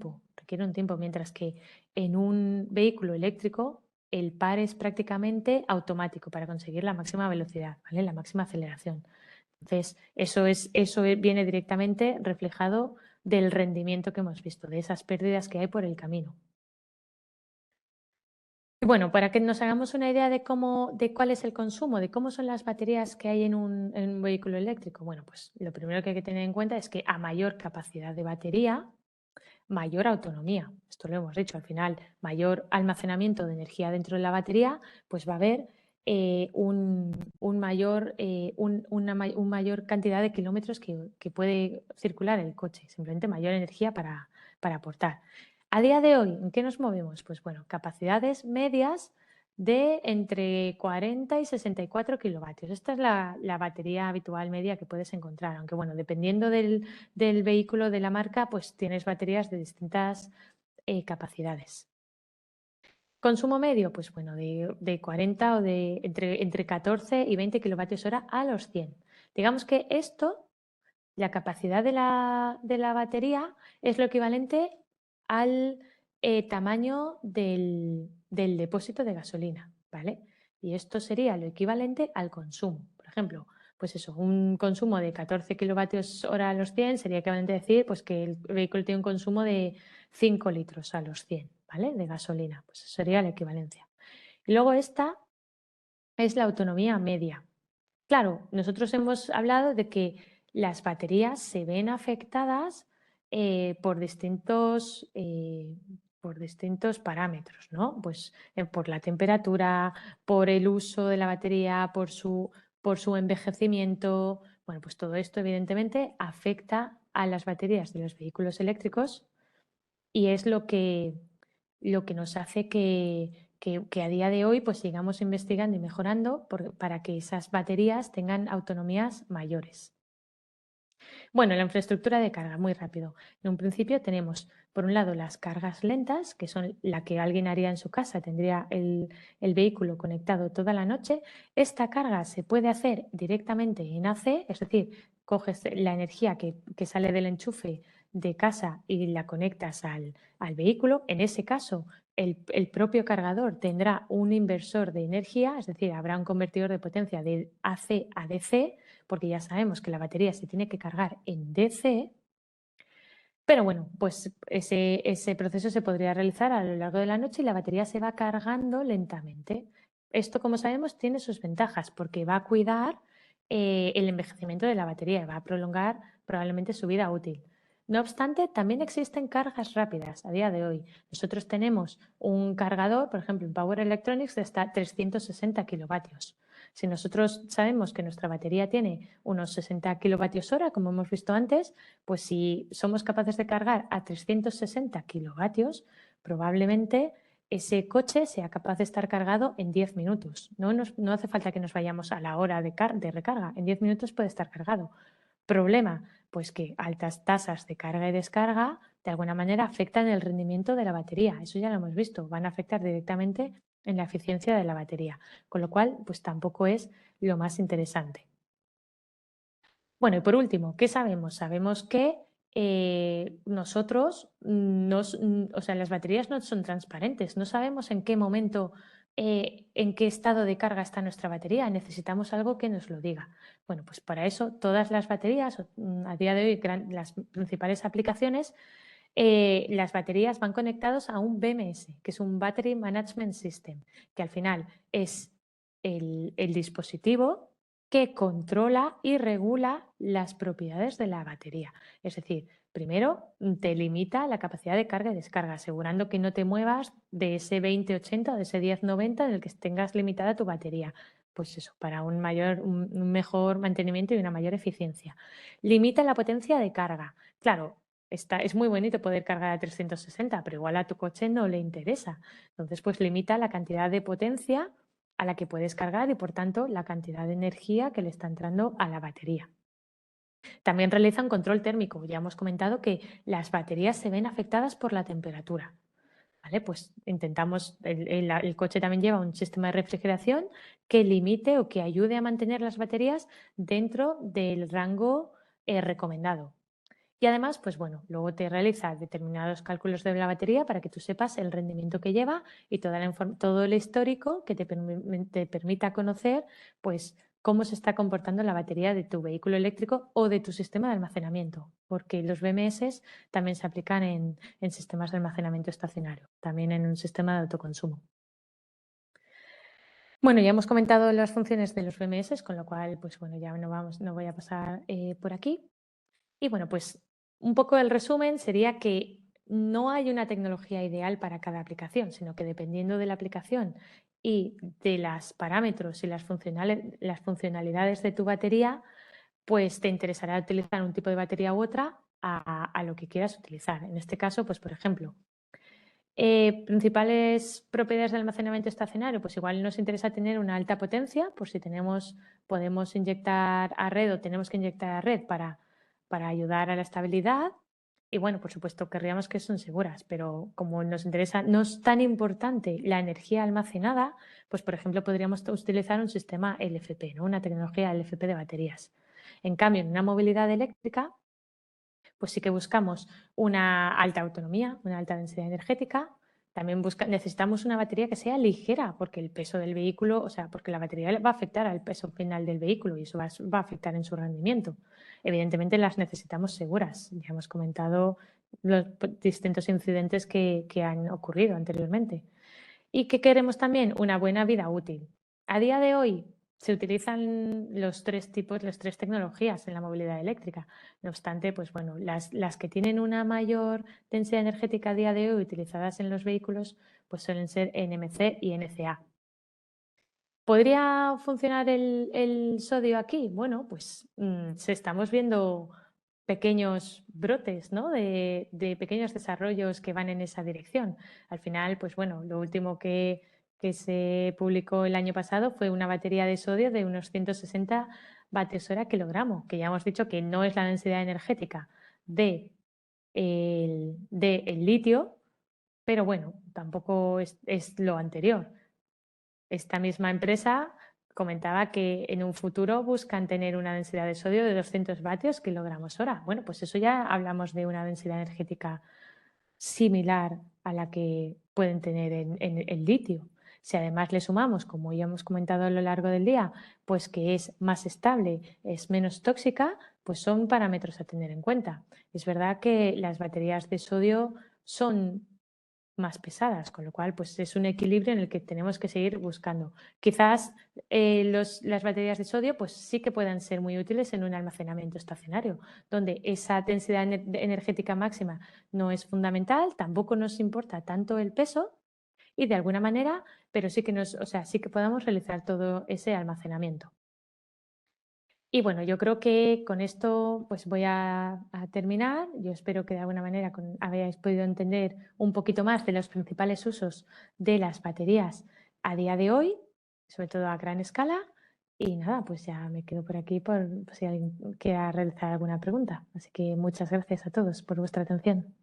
S1: tiempo, mientras que en un vehículo eléctrico el par es prácticamente automático para conseguir la máxima velocidad, ¿vale? La máxima aceleración. Entonces, viene directamente reflejado del rendimiento que hemos visto, de esas pérdidas que hay por el camino. Bueno, para que nos hagamos una idea de de cuál es el consumo, de cómo son las baterías que hay en un vehículo eléctrico, bueno, pues lo primero que hay que tener en cuenta es que a mayor capacidad de batería, mayor autonomía. Esto lo hemos dicho, al final, mayor almacenamiento de energía dentro de la batería, pues va a haber un mayor, un mayor cantidad de kilómetros que puede circular el coche, simplemente mayor energía para aportar. A día de hoy, ¿en qué nos movemos? Pues bueno, capacidades medias de entre 40 y 64 kilovatios. Esta es la batería habitual media que puedes encontrar, aunque bueno, dependiendo del vehículo, de la marca, pues tienes baterías de distintas capacidades. Consumo medio, pues bueno, de 40 o de entre 14 y 20 kilovatios hora a los 100. Digamos que esto, la capacidad de la batería, es lo equivalente al tamaño del depósito de gasolina, ¿vale? Y esto sería lo equivalente al consumo. Por ejemplo, pues eso, un consumo de 14 kilovatios hora a los 100 sería equivalente a decir pues, que el vehículo tiene un consumo de 5 litros a los 100, ¿vale? De gasolina. Pues eso sería la equivalencia. Y luego esta es la autonomía media. Claro, nosotros hemos hablado de que las baterías se ven afectadas por distintos parámetros, ¿no? Pues por la temperatura, por el uso de la batería, por su envejecimiento. Bueno, pues todo esto evidentemente afecta a las baterías de los vehículos eléctricos y es lo que nos hace que a día de hoy pues sigamos investigando y mejorando para que esas baterías tengan autonomías mayores. Bueno, la infraestructura de carga, muy rápido. En un principio tenemos, por un lado, las cargas lentas, que son la que alguien haría en su casa, tendría el vehículo conectado toda la noche. Esta carga se puede hacer directamente en AC, es decir, coges la energía que sale del enchufe de casa y la conectas al vehículo. En ese caso, el propio cargador tendrá un inversor de energía, es decir, habrá un convertidor de potencia de AC a DC, porque ya sabemos que la batería se tiene que cargar en DC, pero bueno, pues ese proceso se podría realizar a lo largo de la noche y la batería se va cargando lentamente. Esto, como sabemos, tiene sus ventajas porque va a cuidar el envejecimiento de la batería y va a prolongar probablemente su vida útil. No obstante, también existen cargas rápidas a día de hoy. Nosotros tenemos un cargador, por ejemplo, en Power Electronics, de hasta 360 kilovatios. Si nosotros sabemos que nuestra batería tiene unos 60 kilovatios hora, como hemos visto antes, pues si somos capaces de cargar a 360 kilovatios, probablemente ese coche sea capaz de estar cargado en 10 minutos. No hace falta que nos vayamos a la hora de recarga. En 10 minutos puede estar cargado. Problema, pues que altas tasas de carga y descarga de alguna manera afectan el rendimiento de la batería. Eso ya lo hemos visto. Van a afectar directamente en la eficiencia de la batería. Con lo cual, pues tampoco es lo más interesante. Bueno, y por último, ¿qué sabemos? Sabemos que nosotros, o sea, las baterías no son transparentes, no sabemos en qué momento, en qué estado de carga está nuestra batería, necesitamos algo que nos lo diga. Bueno, pues para eso todas las baterías, a día de hoy las principales aplicaciones, las baterías van conectados a un BMS, que es un Battery Management System, que al final es el dispositivo que controla y regula las propiedades de la batería. Es decir, primero te limita la capacidad de carga y descarga, asegurando que no te muevas de ese 20-80 o de ese 10-90 en el que tengas limitada tu batería. Pues eso, para un mejor mantenimiento y una mayor eficiencia. Limita la potencia de carga. Claro, es muy bonito poder cargar a 360, pero igual a tu coche no le interesa. Entonces, pues limita la cantidad de potencia a la que puedes cargar y, por tanto, la cantidad de energía que le está entrando a la batería. También realiza un control térmico. Ya hemos comentado que las baterías se ven afectadas por la temperatura. ¿Vale? Pues intentamos, el coche también lleva un sistema de refrigeración que limite o que ayude a mantener las baterías dentro del rango recomendado. Y además, pues bueno, luego te realiza determinados cálculos de la batería para que tú sepas el rendimiento que lleva y todo el histórico que te permita conocer pues cómo se está comportando la batería de tu vehículo eléctrico o de tu sistema de almacenamiento, porque los BMS también se aplican en sistemas de almacenamiento estacionario, también en un sistema de autoconsumo. Bueno, ya hemos comentado las funciones de los VMS, con lo cual, pues bueno, ya no voy a pasar por aquí. Y bueno, pues un poco el resumen sería que no hay una tecnología ideal para cada aplicación, sino que dependiendo de la aplicación y de los parámetros y las funcionalidades de tu batería, pues te interesará utilizar un tipo de batería u otra a lo que quieras utilizar. En este caso, pues por ejemplo, principales propiedades de almacenamiento estacionario, pues igual nos interesa tener una alta potencia, por si podemos inyectar a red o tenemos que inyectar a red para ayudar a la estabilidad. Y bueno, por supuesto, querríamos que son seguras, pero como nos interesa, no es tan importante la energía almacenada, pues por ejemplo podríamos utilizar un sistema LFP, ¿no? Una tecnología LFP de baterías. En cambio, en una movilidad eléctrica, pues sí que buscamos una alta autonomía, una alta densidad energética. También necesitamos una batería que sea ligera, porque el peso del vehículo, o sea, porque la batería va a afectar al peso final del vehículo y eso va a afectar en su rendimiento. Evidentemente las necesitamos seguras. Ya hemos comentado los distintos incidentes que han ocurrido anteriormente. ¿Y qué queremos también? Una buena vida útil. A día de hoy se utilizan los tres tipos, las tres tecnologías en la movilidad eléctrica. No obstante, pues bueno, las que tienen una mayor densidad energética a día de hoy utilizadas en los vehículos, pues suelen ser NMC y NCA. ¿Podría funcionar el sodio aquí? Bueno, pues se estamos viendo pequeños brotes, ¿no? De pequeños desarrollos que van en esa dirección. Al final, pues bueno, lo último que se publicó el año pasado fue una batería de sodio de unos 160 vatios hora kilogramo, que ya hemos dicho que no es la densidad energética de el litio, pero bueno, tampoco es lo anterior. Esta misma empresa comentaba que en un futuro buscan tener una densidad de sodio de 200 vatios kilogramos hora. Bueno, pues eso ya hablamos de una densidad energética similar a la que pueden tener en el litio. Si además le sumamos, como ya hemos comentado a lo largo del día, pues que es más estable, es menos tóxica, pues son parámetros a tener en cuenta. Es verdad que las baterías de sodio son más pesadas, con lo cual pues es un equilibrio en el que tenemos que seguir buscando. Quizás las baterías de sodio pues sí que puedan ser muy útiles en un almacenamiento estacionario, donde esa densidad energética máxima no es fundamental, tampoco nos importa tanto el peso y de alguna manera, pero sí que o sea, sí que podamos realizar todo ese almacenamiento. Y bueno, yo creo que con esto pues voy a terminar. Yo espero que de alguna manera hayáis podido entender un poquito más de los principales usos de las baterías a día de hoy, sobre todo a gran escala. Y nada, pues ya me quedo por aquí por si alguien quiera realizar alguna pregunta. Así que muchas gracias a todos por vuestra atención.